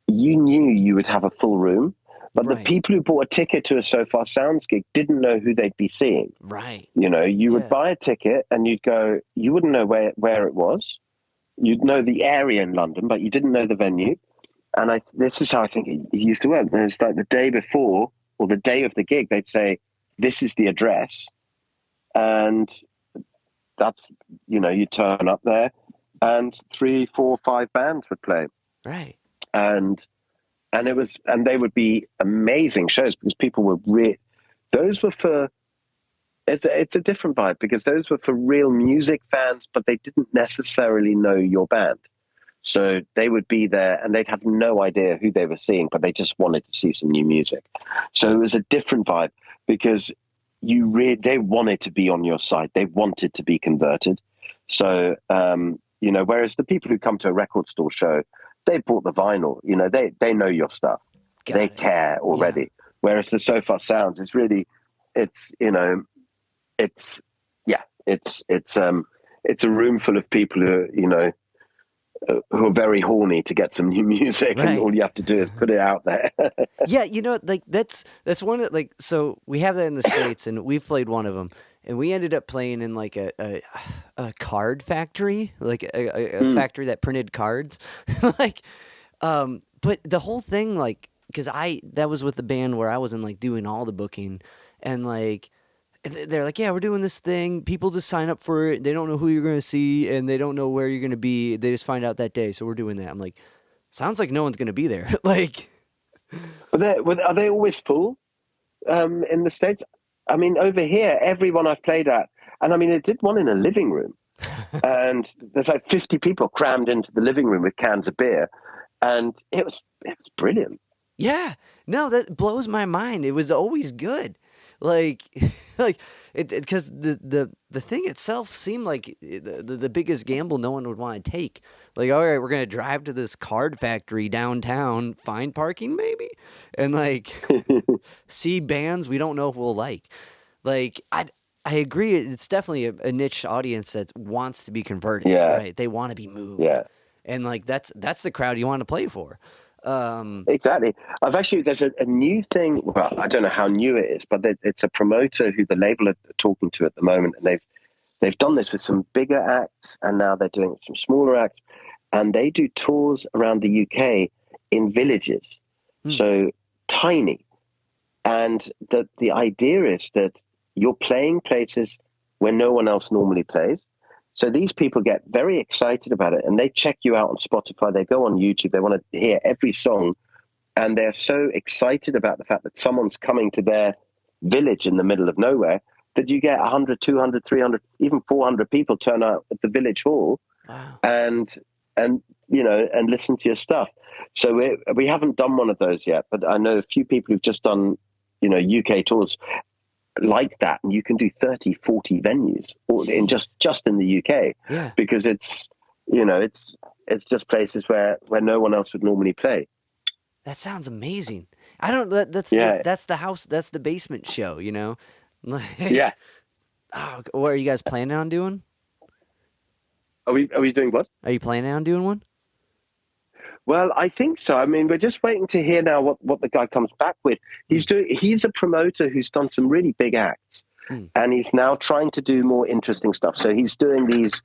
you knew you would have a full room, but the people who bought a ticket to a So Far Sounds gig didn't know who they'd be seeing. Right. You would buy a ticket and you'd go. You wouldn't know where it was. You'd know the area in London, but you didn't know the venue. And this is how I think it used to work. It's like the day before or the day of the gig, they'd say, "This is the address," and that's you turn up there, and 3, 4, 5 bands would play. Right. And they would be amazing shows, because people were those were for. It's a different vibe, because those were for real music fans, but they didn't necessarily know your band. So they would be there and they'd have no idea who they were seeing, but they just wanted to see some new music. So it was a different vibe, because they wanted to be on your side. They wanted to be converted. So, whereas the people who come to a record store show, they bought the vinyl, they know your stuff. They care already. Yeah. Whereas the So Far Sounds is really, it's a room full of people who are very horny to get some new music, and all you have to do is put it out there. Yeah, like that's one of like, so we have that in the States, and we've played one of them, and we ended up playing in like a card factory, like a factory that printed cards, like, but the whole thing, like, because that was with the band where I wasn't like doing all the booking, and like. They're like, yeah, we're doing this thing. People just sign up for it. They don't know who you're going to see, and they don't know where you're going to be. They just find out that day. So we're doing that. I'm like, sounds like no one's going to be there. Like, are they always full in the States? I mean, over here, everyone I've played at, and I mean, I did one in a living room, and there's like 50 people crammed into the living room with cans of beer, and it was brilliant. Yeah, no, that blows my mind. It was always good. Like because the thing itself seemed like the biggest gamble no one would want to take. Like, all right, we're gonna drive to this card factory downtown, find parking maybe, and like see bands we don't know if we'll like. Like, I agree. It's definitely a niche audience that wants to be converted. Yeah. Right. They want to be moved. Yeah. And like that's the crowd you want to play for. Exactly. There's a new thing. Well, I don't know how new it is, but it's a promoter who the label are talking to at the moment, and they've done this with some bigger acts, and now they're doing it with some smaller acts. and they do tours around the UK in villages, so tiny. And the idea is that you're playing places where no one else normally plays. So these people get very excited about it, and they check you out on Spotify. They go on YouTube. They want to hear every song, and they're so excited about the fact that someone's coming to their village in the middle of nowhere that you get 100, 200, 300, even 400 people turn out at the village hall. Wow. and and listen to your stuff. So we haven't done one of those yet, but I know a few people who've just done UK tours like that, and you can do 30, 40 venues in just in the UK. Yeah. Because it's just places where no one else would normally play. That sounds amazing. I don't. That's the house. That's the basement show. Yeah. Oh, what are you guys planning on doing? Are we doing what? Are you planning on doing one? Well, I think so. I mean, we're just waiting to hear now what the guy comes back with. He's a promoter who's done some really big acts, and he's now trying to do more interesting stuff. So he's doing these,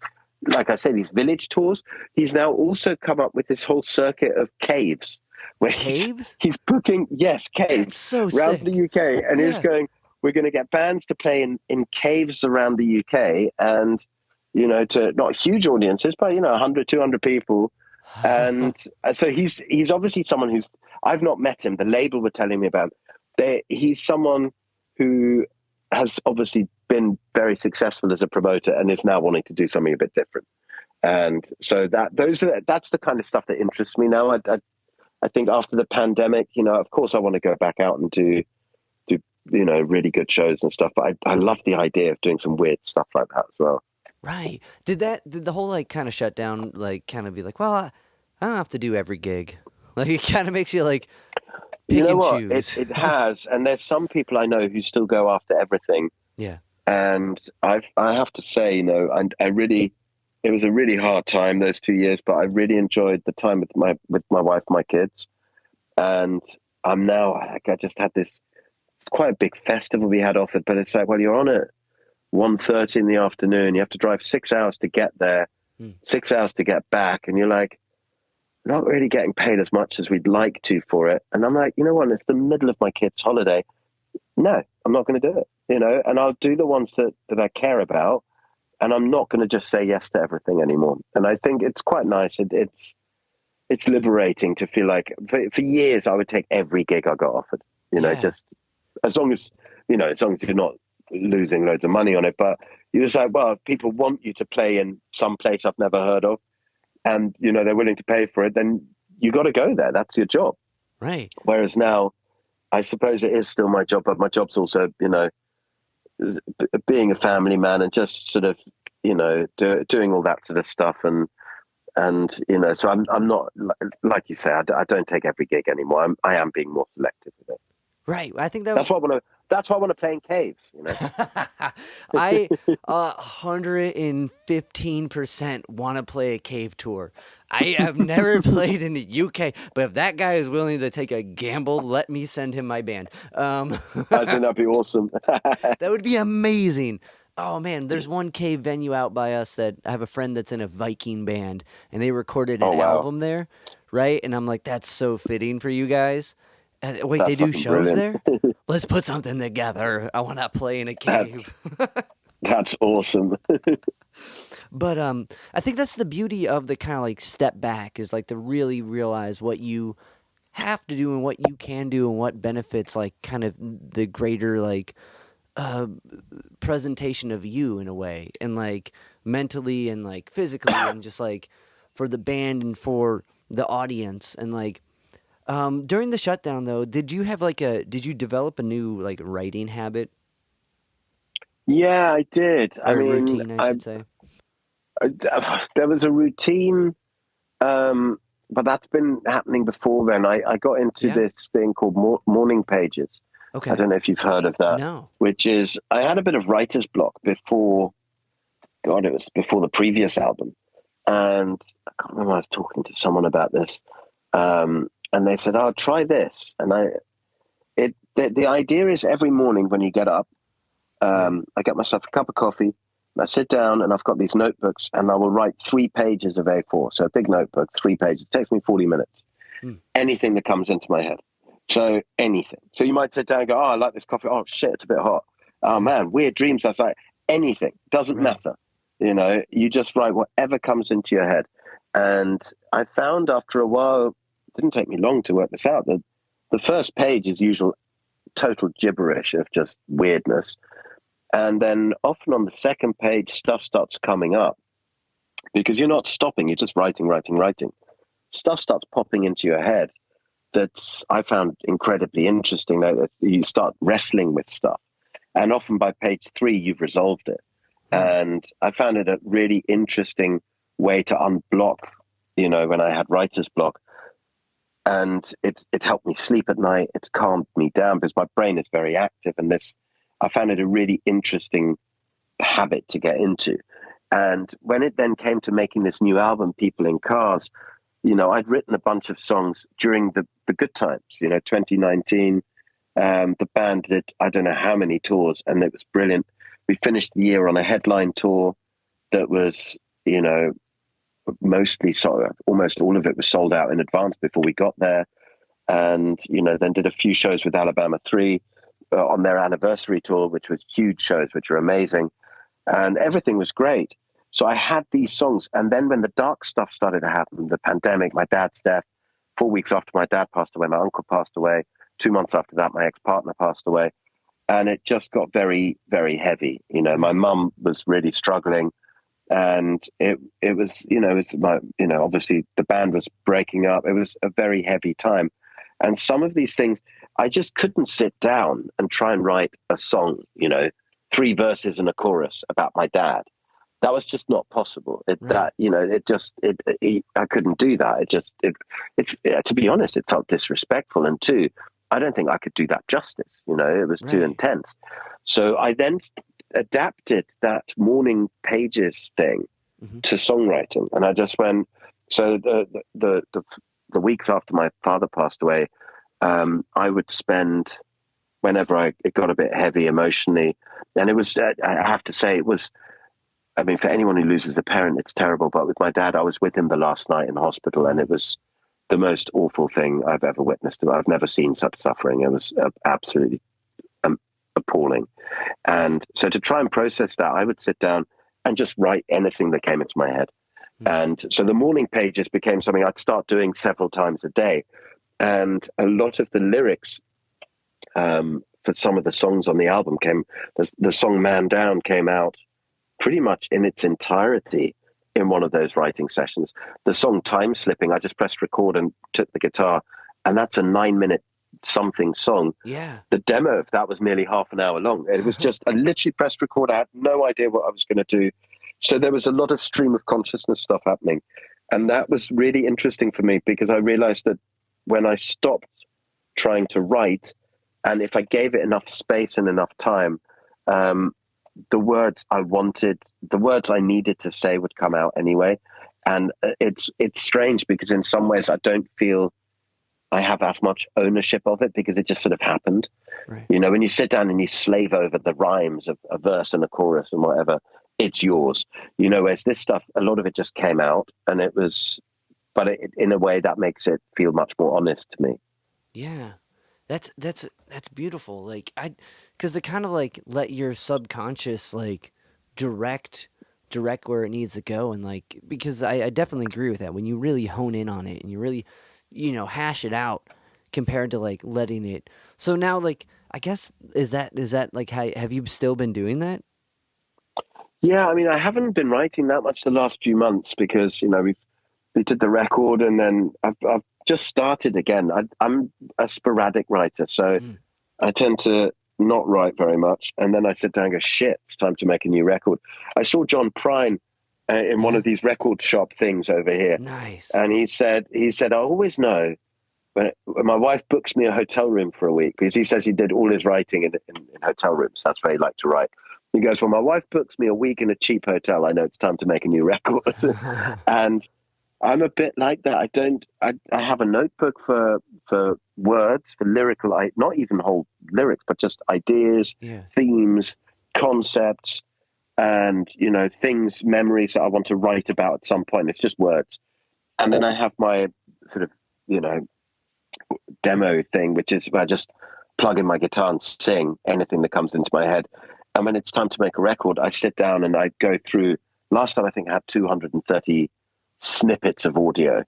like I say, these village tours. He's now also come up with this whole circuit of caves. Where caves? He's booking, caves. That's so around sick. the UK. And he's going, we're going to get bands to play in caves around the UK, and, to not huge audiences, but, 100, 200 people. And so he's obviously someone who's, I've not met him. The label were telling me about him. He's someone who has obviously been very successful as a promoter and is now wanting to do something a bit different. And so that's the kind of stuff that interests me now. I think after the pandemic, of course I want to go back out and do really good shows and stuff. But I love the idea of doing some weird stuff like that as well. Right. Did the whole kind of shutdown kind of be like, well, I don't have to do every gig. Like it kind of makes you like pick and choose. It has, and there's some people I know who still go after everything. Yeah. And I have to say, it was a really hard time those 2 years, but I really enjoyed the time with my wife, my kids, and I'm now I just had this. It's quite a big festival we had offered, but it's like, well, you're on at 1:30 in the afternoon. You have to drive 6 hours to get there, 6 hours to get back, and you're like, not really getting paid as much as we'd like to for it. And I'm like, you know what? It's the middle of my kids' holiday. No, I'm not going to do it. And I'll do the ones that I care about. And I'm not going to just say yes to everything anymore. And I think it's quite nice. It's liberating to feel like for years I would take every gig I got offered, just as long as you're not losing loads of money on it. But you're just like, well, if people want you to play in some place I've never heard of and, they're willing to pay for it, then you got to go there. That's your job. Right. Whereas now, I suppose it is still my job, but my job's also, being a family man and just sort of, doing all that sort of stuff. And so I'm not, like you say, I don't take every gig anymore. I am being more selective with it. Right. I think that's why I want to play in caves, I 115% want to play a cave tour. I have never played in the UK, but if that guy is willing to take a gamble, let me send him my band. I think that'd be awesome. That would be amazing. Oh man, there's one cave venue out by us that I have a friend that's in a Viking band, and they recorded an album there, right? And I'm like, that's so fitting for you guys. And wait, they do shows there? Let's put something together. I want to play in a cave. That's awesome. But I think that's the beauty of the kind of like step back is like to really realize what you have to do and what you can do and what benefits like kind of the greater like presentation of you in a way, and like mentally and like physically and just like for the band and for the audience. And like during the shutdown though, did you develop a new like writing habit? Yeah, I did. Or routine, I should say. There was a routine, but that's been happening before then. I got into this thing called morning pages. Okay. I don't know if you've heard of that. No. Which is, I had a bit of writer's block before, it was before the previous album. And I can't remember, I was talking to someone about this. And they said, oh, try this. And the idea is every morning when you get up, I get myself a cup of coffee I sit down and I've got these notebooks and I will write 3 pages of A4. So a big notebook, 3 pages. It takes me 40 minutes. Anything that comes into my head. So anything. So you might sit down and go, oh, I like this coffee. Oh, shit, it's a bit hot. Oh, man, weird dreams last night. Anything. Doesn't matter. You know, you just write whatever comes into your head. And I found after a while, it didn't take me long to work this out, that the first page is usual total gibberish of just weirdness. And then often on the second page, stuff starts coming up because you're not stopping. You're just writing. Stuff starts popping into your head that I found incredibly interesting. That you start wrestling with stuff. And often by page 3, you've resolved it. And I found it a really interesting way to unblock, you know, when I had writer's block. And it helped me sleep at night. It's calmed me down because my brain is very active. And I found it a really interesting habit to get into. And when it then came to making this new album, People in Cars, you know, I'd written a bunch of songs during the good times, you know, 2019. The band did, I don't know how many tours, and it was brilliant. We finished the year on a headline tour that was, you know, almost all of it was sold out in advance before we got there. And, you know, then did a few shows with Alabama 3 on their anniversary tour, which was huge shows, which were amazing. And everything was great. So I had these songs. And then when the dark stuff started to happen, the pandemic, my dad's death, 4 weeks after my dad passed away, my uncle passed away. 2 months after that, my ex-partner passed away. And it just got very, very heavy. You know, my mum was really struggling. And it was, you know, obviously the band was breaking up. It was a very heavy time. And some of these things, I just couldn't sit down and try and write a song, you know, 3 verses and a chorus about my dad. That was just not possible. I couldn't do that. To be honest, it felt disrespectful. And 2, I don't think I could do that justice. You know, it was too intense. So I then adapted that morning pages thing to songwriting. And I just went, so the weeks after my father passed away, I would spend, whenever it got a bit heavy emotionally, and it was, I have to say, it was, I mean, for anyone who loses a parent, it's terrible. But with my dad, I was with him the last night in hospital, and it was the most awful thing I've ever witnessed. I've never seen such suffering. It was absolutely appalling. And so to try and process that, I would sit down and just write anything that came into my head. And so the morning pages became something I'd start doing several times a day. And a lot of the lyrics for some of the songs on the album the song Man Down came out pretty much in its entirety in one of those writing sessions. The song Time Slipping, I just pressed record and took the guitar, and that's a 9-minute something song. Yeah. The demo of that was nearly half an hour long. It was just, I literally pressed record. I had no idea what I was going to do. So there was a lot of stream of consciousness stuff happening. And that was really interesting for me because I realized that when I stopped trying to write, and if I gave it enough space and enough time, the words I needed to say would come out anyway. And it's strange because in some ways I don't feel I have as much ownership of it because it just sort of happened. Right. You know, when you sit down and you slave over the rhymes of a verse and a chorus and whatever, it's yours. You know, whereas this stuff, a lot of it just came out, and it was, but in a way that makes it feel much more honest to me. Yeah. That's beautiful. Like because to kind of like let your subconscious like direct where it needs to go, and like because I definitely agree with that. When you really hone in on it and you really, you know, hash it out compared to like letting it. So now, like, I guess is that like have you still been doing that? Yeah, I mean, I haven't been writing that much the last few months because, you know, we did the record, and then I've just started again. I'm a sporadic writer, so I tend to not write very much. And then I sit down and go, shit, it's time to make a new record. I saw John Prine in one of these record shop things over here. Nice. And he said, I always know when my wife books me a hotel room for a week, because he says he did all his writing in hotel rooms. That's where he liked to write. He goes, well, my wife books me a week in a cheap hotel. I know it's time to make a new record. And I'm a bit like that. I have a notebook for words, for lyrical, not even whole lyrics, but just ideas, themes, concepts. and, things, memories that I want to write about at some point. It's just words. And then I have my sort of, demo thing, which is where I just plug in my guitar and sing anything that comes into my head. And when it's time to make a record, I sit down and I go through. Last time I think I had 230 snippets of audio.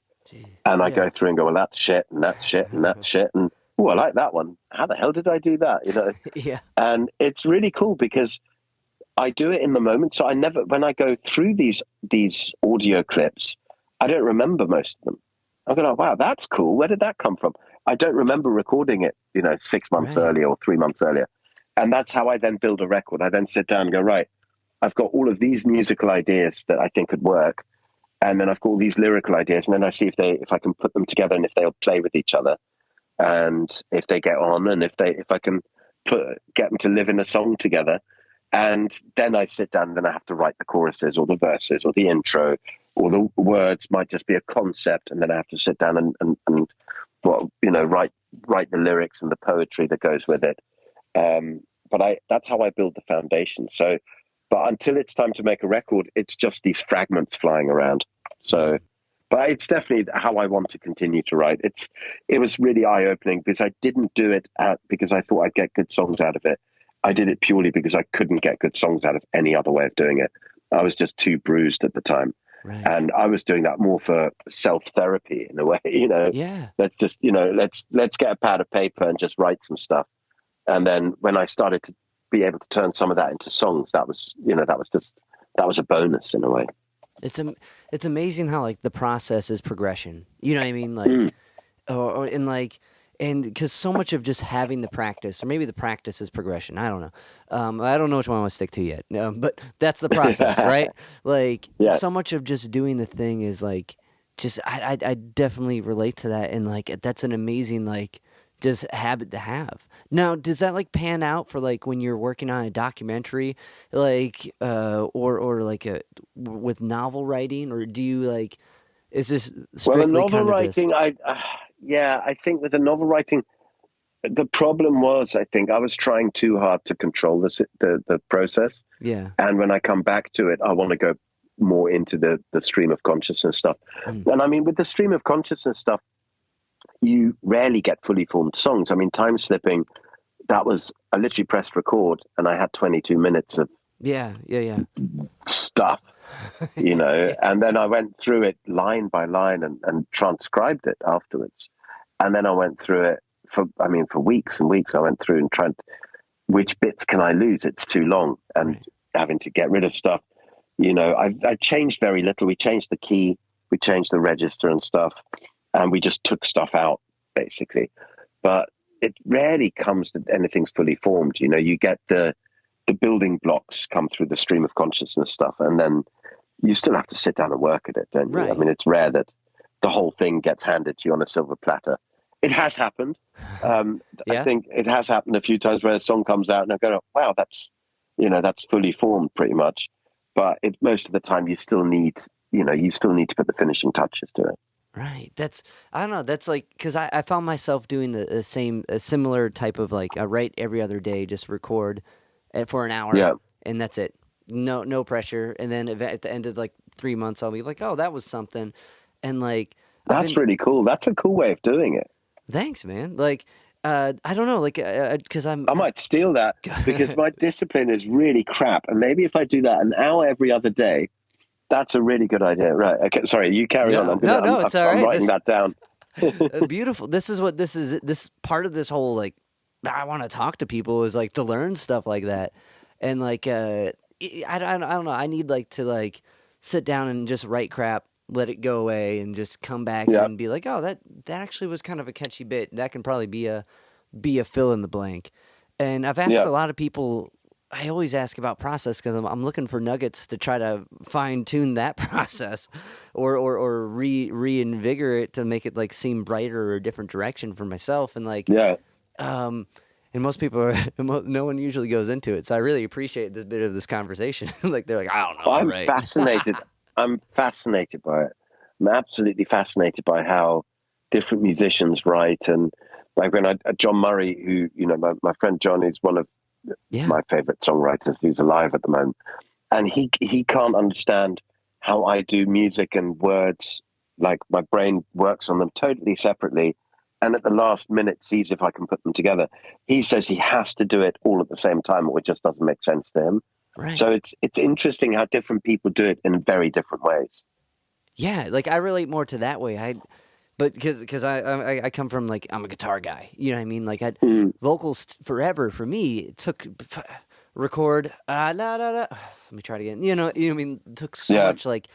And I go through and go, well, that's shit, and that's shit, and that's shit. And, I like that one. How the hell did I do that? Yeah. And it's really cool because I do it in the moment. So when I go through these audio clips, I don't remember most of them. I'm going, oh, wow, that's cool. Where did that come from? I don't remember recording it, 6 months earlier or 3 months earlier. And that's how I then build a record. I then sit down and go, right, I've got all of these musical ideas that I think could work. And then I've got all these lyrical ideas. And then I see if I can put them together and if they'll play with each other and if they get on and if I can get them to live in a song together. And then I sit down and then I have to write the choruses or the verses or the intro, or the words might just be a concept. And then I have to sit down and write the lyrics and the poetry that goes with it. But that's how I build the foundation. So, but until it's time to make a record, it's just these fragments flying around. So, but it's definitely how I want to continue to write. It was really eye-opening because I didn't do it because I thought I'd get good songs out of it. I did it purely because I couldn't get good songs out of any other way of doing it. I was just too bruised at the time. Right. And I was doing that more for self-therapy in a way, Yeah. Let's just, let's get a pad of paper and just write some stuff. And then when I started to be able to turn some of that into songs, that was a bonus in a way. It's amazing how like the process is progression. You know what I mean? Like, and because so much of just having the practice, or maybe the practice is progression. I don't know. I don't know which one I want to stick to yet. But that's the process, right? Like, so much of just doing the thing is like, just I definitely relate to that, and like that's an amazing like just habit to have. Now, does that like pan out for like when you're working on a documentary, like or like with novel writing, or do you like is this strictly the novel kind of writing? I think with the novel writing, the problem was I think I was trying too hard to control the process. Yeah. And when I come back to it, I want to go more into the stream of consciousness stuff. And I mean, with the stream of consciousness stuff, you rarely get fully formed songs. I mean, Time Slipping, I literally pressed record and I had 22 minutes of stuff, and then I went through it line by line and transcribed it afterwards. And then I went through it for weeks and weeks. I went through and tried, which bits can I lose? It's too long, and having to get rid of stuff. I changed very little. We changed the key, we changed the register and stuff, and we just took stuff out basically. But it rarely comes that anything's fully formed. You get the building blocks come through the stream of consciousness stuff, and then you still have to sit down and work at it, don't you? Right. I mean, it's rare that the whole thing gets handed to you on a silver platter. It has happened. I think it has happened a few times where a song comes out and I go, wow, that's fully formed pretty much. But most of the time you still need to put the finishing touches to it. Right. I don't know. That's like, because I found myself doing a similar type of like, I write every other day, just record for an hour, and that's it. No pressure. And then at the end of like 3 months, I'll be like, oh, that was something. And like, that's really cool. That's a cool way of doing it. Thanks, man. Like, I don't know, like, because I might steal that because my discipline is really crap. And maybe if I do that an hour every other day, that's a really good idea. Right. Okay. Sorry, you carry on. It's all right. I'm writing that down. Beautiful. This is what this is. This part of this whole, like, I want to talk to people is like to learn stuff like that. And like, I don't know. I need like to like sit down and just write crap, let it go away, and just come back and be like, oh, that actually was kind of a catchy bit. That can probably be a fill in the blank. And I've asked a lot of people. I always ask about process because I'm looking for nuggets to try to fine tune that process, or reinvigorate to make it like seem brighter or a different direction for myself. And like, and most people no one usually goes into it. So I really appreciate this bit of this conversation. Like they're like, I don't know. I'm fascinated. I'm fascinated by it. I'm absolutely fascinated by how different musicians write. And like when John Murray, who, my friend John is one of my favorite songwriters who's alive at the moment. and he can't understand how I do music and words. Like my brain works on them totally separately, and at the last minute sees if I can put them together. He says he has to do it all at the same time, or it just doesn't make sense to him. Right. So it's interesting how different people do it in very different ways. Yeah, like I relate more to that way. But because I come from like I'm a guitar guy, you know what I mean? Like vocals forever for me it took record la la la. Let me try it again. You know what I mean? It took so Yeah, much like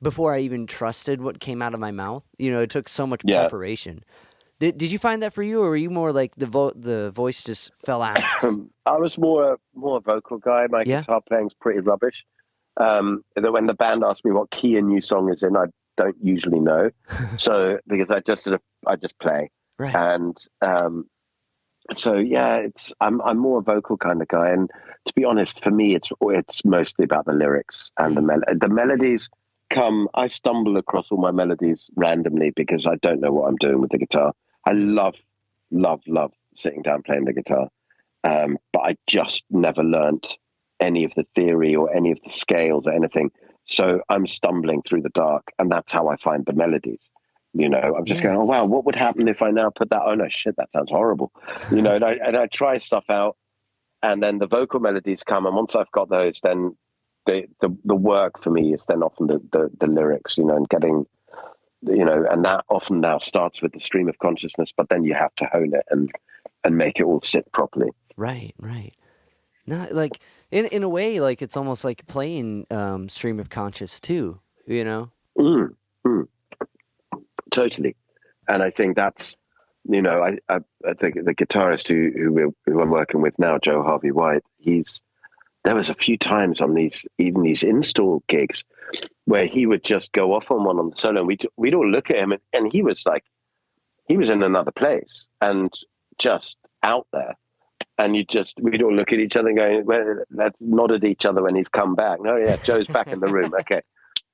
before I even trusted what came out of my mouth. It took so much yeah. preparation. Did you find that for you, or were you more like the voice just fell out? I was more a vocal guy. My Yeah. guitar playing's pretty rubbish. That when the band asks me what key a new song is in, I don't usually know. So because I just play, Right. and so yeah, I'm more a vocal kind of guy. And to be honest, for me, it's mostly about the lyrics and the melodies. I stumble across all my melodies randomly because I don't know what I'm doing with the guitar. I love sitting down playing the guitar, but I just never learnt any of the theory or any of the scales or anything. So I'm stumbling through the dark, and that's how I find the melodies. I'm just going, oh wow, what would happen if I now put that? Oh no, shit, that sounds horrible. And I try stuff out, and then the vocal melodies come, and once I've got those, then the work for me is then often the lyrics, and getting, and that often now starts with the stream of consciousness, but then you have to hone it and make it all sit properly. Right. Not like in a way, like it's almost like playing stream of conscious too. Mm, mm, totally. And I think that's, I think the guitarist who I'm working with now, Joe Harvey White, there was a few times on these install gigs where he would just go off on one on the solo, and we'd all look at him, and he was in another place and just out there. And we'd all look at each other and go, well, let's nod at each other when he's come back. No, yeah, Joe's back in the room. Okay,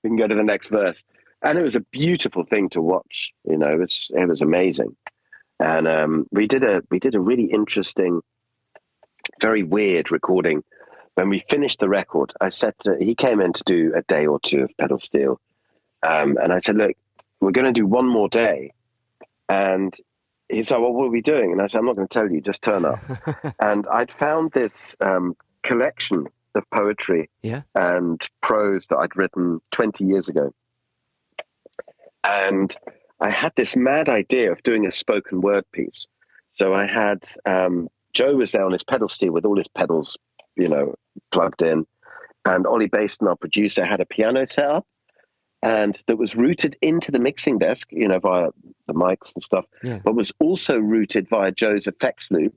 we can go to the next verse. And it was a beautiful thing to watch. It was amazing. And we did a really interesting, very weird recording. When we finished the record, he came in to do a day or two of pedal steel. And I said, look, we're going to do one more day. And he said, well, what are we doing? And I said, I'm not going to tell you, just turn up. And I'd found this collection of poetry and prose that I'd written 20 years ago. And I had this mad idea of doing a spoken word piece. So I had, Joe was there on his pedal steel with all his pedals, plugged in. And Ollie Baston, our producer, had a piano set up, and that was routed into the mixing desk, via the mics and stuff, but was also routed via Joe's effects loop.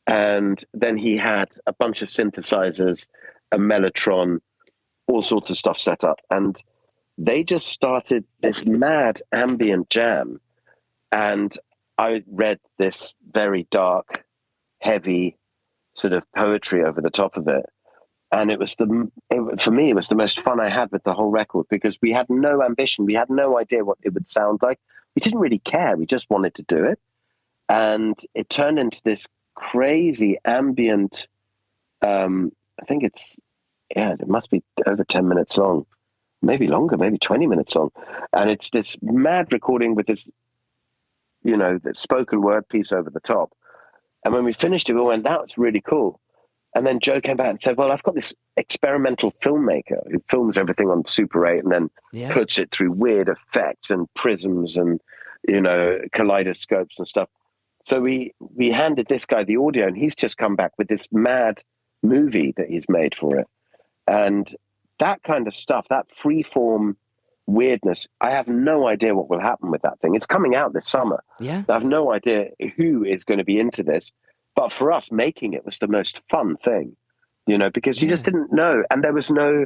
And then he had a bunch of synthesizers, a mellotron, all sorts of stuff set up. And they just started this mad ambient jam. And I read this very dark, heavy sort of poetry over the top of it. And for me, it was the most fun I had with the whole record, because we had no ambition. We had no idea what it would sound like. We didn't really care. We just wanted to do it. And it turned into this crazy ambient, I think it must be over 10 minutes long, maybe longer, maybe 20 minutes long. And it's this mad recording with this, the spoken word piece over the top. And when we finished it, we went, that was really cool. And then Joe came back and said, well, I've got this experimental filmmaker who films everything on Super 8 and then puts it through weird effects and prisms and, kaleidoscopes and stuff. So we handed this guy the audio, and he's just come back with this mad movie that he's made for it. And that kind of stuff, that freeform weirdness, I have no idea what will happen with that thing. It's coming out this summer. Yeah. I have no idea who is going to be into this. But for us, making it was the most fun thing, because you just didn't know. And there was no,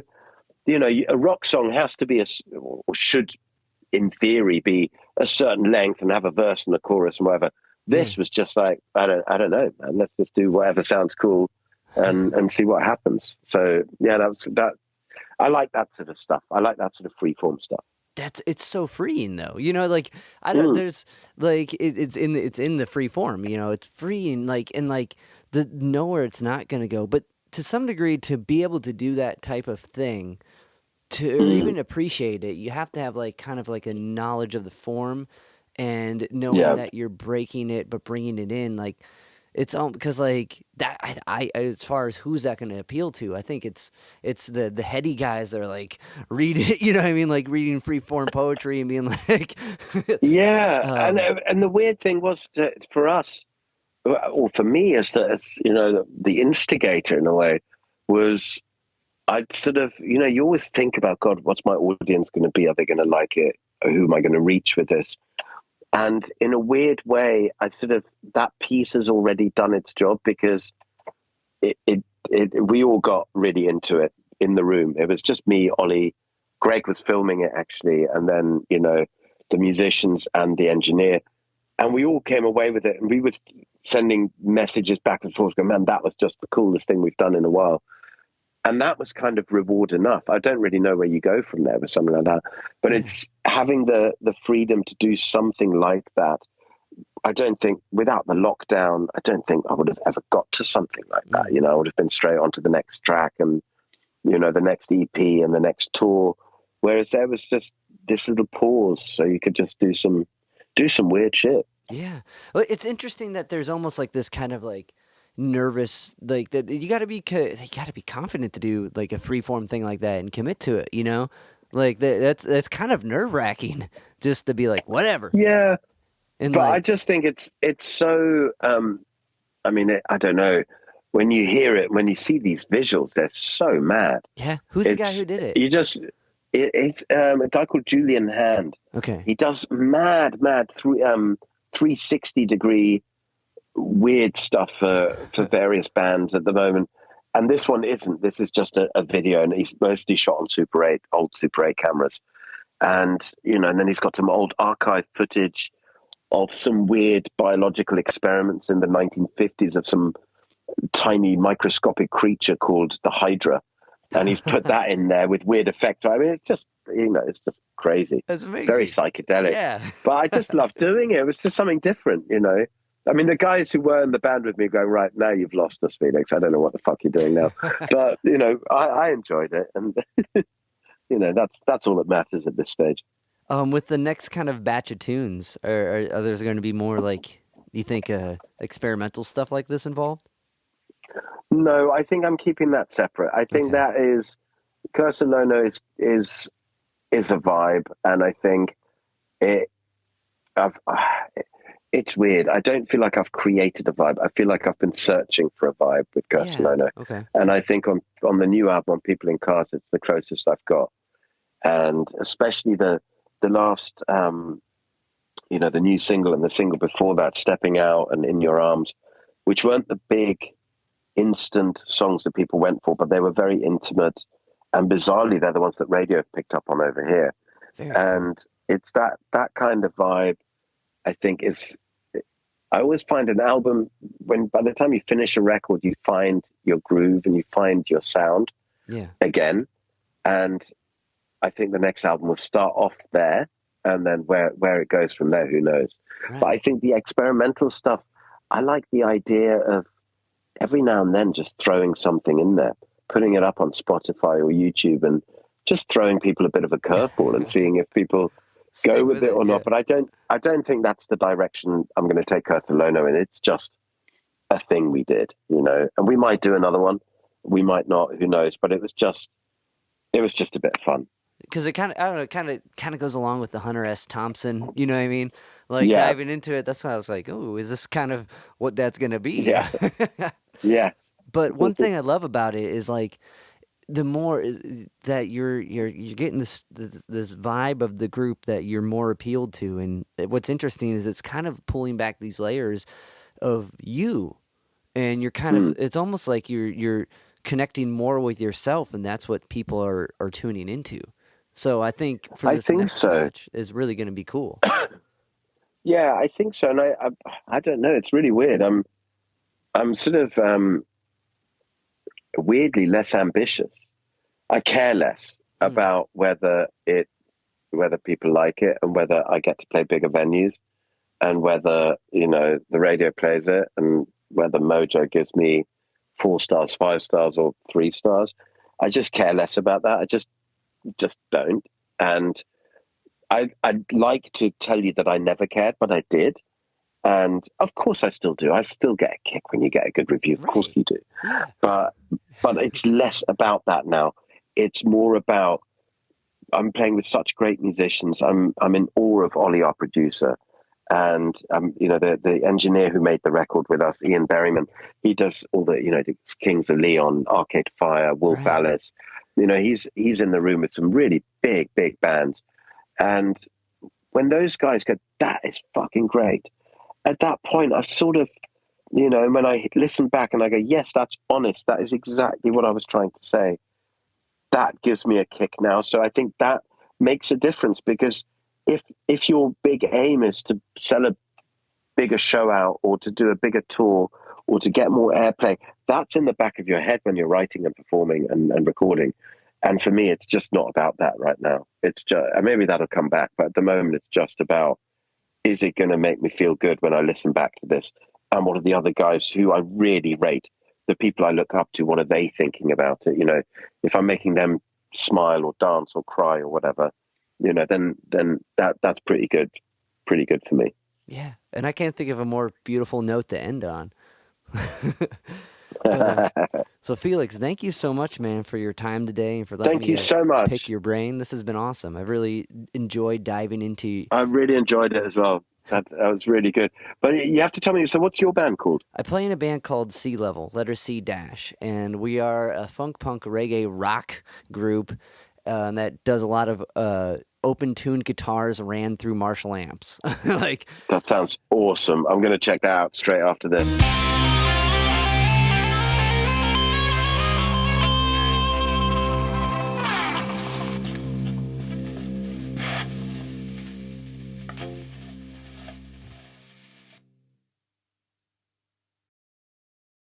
a rock song has to be or should, in theory, be a certain length and have a verse and a chorus and whatever. This was just like, I don't know, man. Let's just do whatever sounds cool and see what happens. So, yeah, that. I like that sort of stuff. I like that sort of freeform stuff. It's so freeing though, like I don't, there's like it's in the free form, it's free and like the nowhere it's not gonna go, but to some degree, to be able to do that type of thing, to or even appreciate it, you have to have like kind of like a knowledge of the form and knowing Yeah. that you're breaking it but bringing it in. Like it's all because like that. As far as who's that going to appeal to, I think it's the heady guys that are like read it. You know what I mean? Like reading free form poetry and being like, Yeah. um, And the weird thing was that for us, or for me, as you know, the instigator in a way was I'd sort of, you know, you always think about, God, what's my audience going to be? Are they going to like it? Or who am I going to reach with this? And in a weird way, I sort of, that piece has already done its job because we all got really into it in the room. It was just me, Ollie, Greg was filming it actually, and then, you know, the musicians and the engineer. And we all came away with it, and we were sending messages back and forth, going, man, that was just the coolest thing we've done in a while. And that was kind of reward enough. I don't really know where you go from there with something like that, but it's having the freedom to do something like that. I don't think without the lockdown, I don't think I would have ever got to something like that. You know, I would have been straight on to the next track and, you know, the next EP and the next tour. Whereas there was just this little pause, so you could just do some weird shit. yeah. Well, it's interesting that there's almost like this kind of like nervous, like that you got to be confident to do like a free form thing like that and commit to it. You know, like that's kind of nerve wracking just to be like whatever. Yeah, And but I like, just think it's so. I mean, I don't know. When you hear it, when you see these visuals, they're so mad. yeah, who's the guy who did it? You just it's a guy called Julian Hand. Okay. He does mad 360-degree weird stuff for various bands at the moment. And this one isn't. This is just a video, and he's mostly shot on old Super 8 cameras. And, you know, and then he's got some old archive footage of some weird biological experiments in the 1950s of some tiny microscopic creature called the Hydra. And he's put that in there with weird effects. I mean, it's just, you know, it's just crazy. That's amazing. Very psychedelic. Yeah. But I just love doing it. It was just something different, you know. I mean, the guys who were in the band with me going, right, now you've lost us, Felix. I don't know what the fuck you're doing now. But, you know, I enjoyed it. And, you know, that's all that matters at this stage. With the next kind of batch of tunes, are there's going to be more like, you think, experimental stuff like this involved? No, I think I'm keeping that separate. I think that is, Curse of Lono is a vibe. And I think it's weird. I don't feel like I've created a vibe. I feel like I've been searching for a vibe with Curse of Lono. Okay. And I think on the new album, on People in Cars, it's the closest I've got. And especially the last, you know, the new single and the single before that, Stepping Out and In Your Arms, which weren't the big instant songs that people went for, but they were very intimate. And bizarrely, they're the ones that radio picked up on over here. And it's that kind of vibe, I think, I always find an album, by the time you finish a record, you find your groove and you find your sound again. And I think the next album will start off there, and then where it goes from there, who knows? Right. But I think the experimental stuff, I like the idea of every now and then just throwing something in there, putting it up on Spotify or YouTube, and just throwing people a bit of a curveball and seeing if people go with it or not. But I don't think that's the direction I'm going to take Curse of Lono in. It's just a thing we did, you know, and we might do another one, we might not, who knows? But it was just a bit of fun. Because it kind of, I don't know, kind of goes along with the Hunter S. Thompson, you know what I mean? Like diving into it, that's why I was like, oh, is this kind of what that's going to be? Yeah. Yeah. But one thing I love about it is like, the more that you're getting this vibe of the group that you're more appealed to, and what's interesting is it's kind of pulling back these layers of you, and you're kind of, it's almost like you're connecting more with yourself, and that's what people are tuning into. So I think for this next match is really going to be cool. Yeah, I think so, and I don't know. It's really weird. I'm sort of weirdly less ambitious. I care less about whether people like it, and whether I get to play bigger venues, and whether, you know, the radio plays it, and whether Mojo gives me 4 stars, 5 stars, or 3 stars. I just care less about that. I just don't. And I'd like to tell you that I never cared, but I did. And of course I still do. I still get a kick when you get a good review. Of course you do. Yeah. But it's less about that now. It's more about, I'm playing with such great musicians. I'm in awe of Ollie, our producer. And the engineer who made the record with us, Ian Berryman, he does all the the Kings of Leon, Arcade Fire, Wolf Alice. He's in the room with some really big bands. And when those guys go, that is fucking great. At that point, I sort of, when I listen back and I go, yes, that's honest. That is exactly what I was trying to say. That gives me a kick now. So I think that makes a difference, because if your big aim is to sell a bigger show out, or to do a bigger tour, or to get more airplay, that's in the back of your head when you're writing and performing and recording. And for me, it's just not about that right now. It's just, maybe that'll come back, but at the moment it's just about, is it going to make me feel good when I listen back to this? And what are the other guys who I really rate, the people I look up to, what are they thinking about it? If I'm making them smile or dance or cry or whatever, then that's pretty good for me. Yeah, and I can't think of a more beautiful note to end on. So Felix, thank you so much, man, for your time today and for letting me so much. Pick your brain. This has been awesome. I've really enjoyed diving into. I really enjoyed it as well. That was really good. But you have to tell me, so what's your band called? I play in a band called Sea Level, letter C dash, and we are a funk punk reggae rock group that does a lot of open tuned guitars ran through Marshall amps. That sounds awesome. I'm going to check that out straight after this.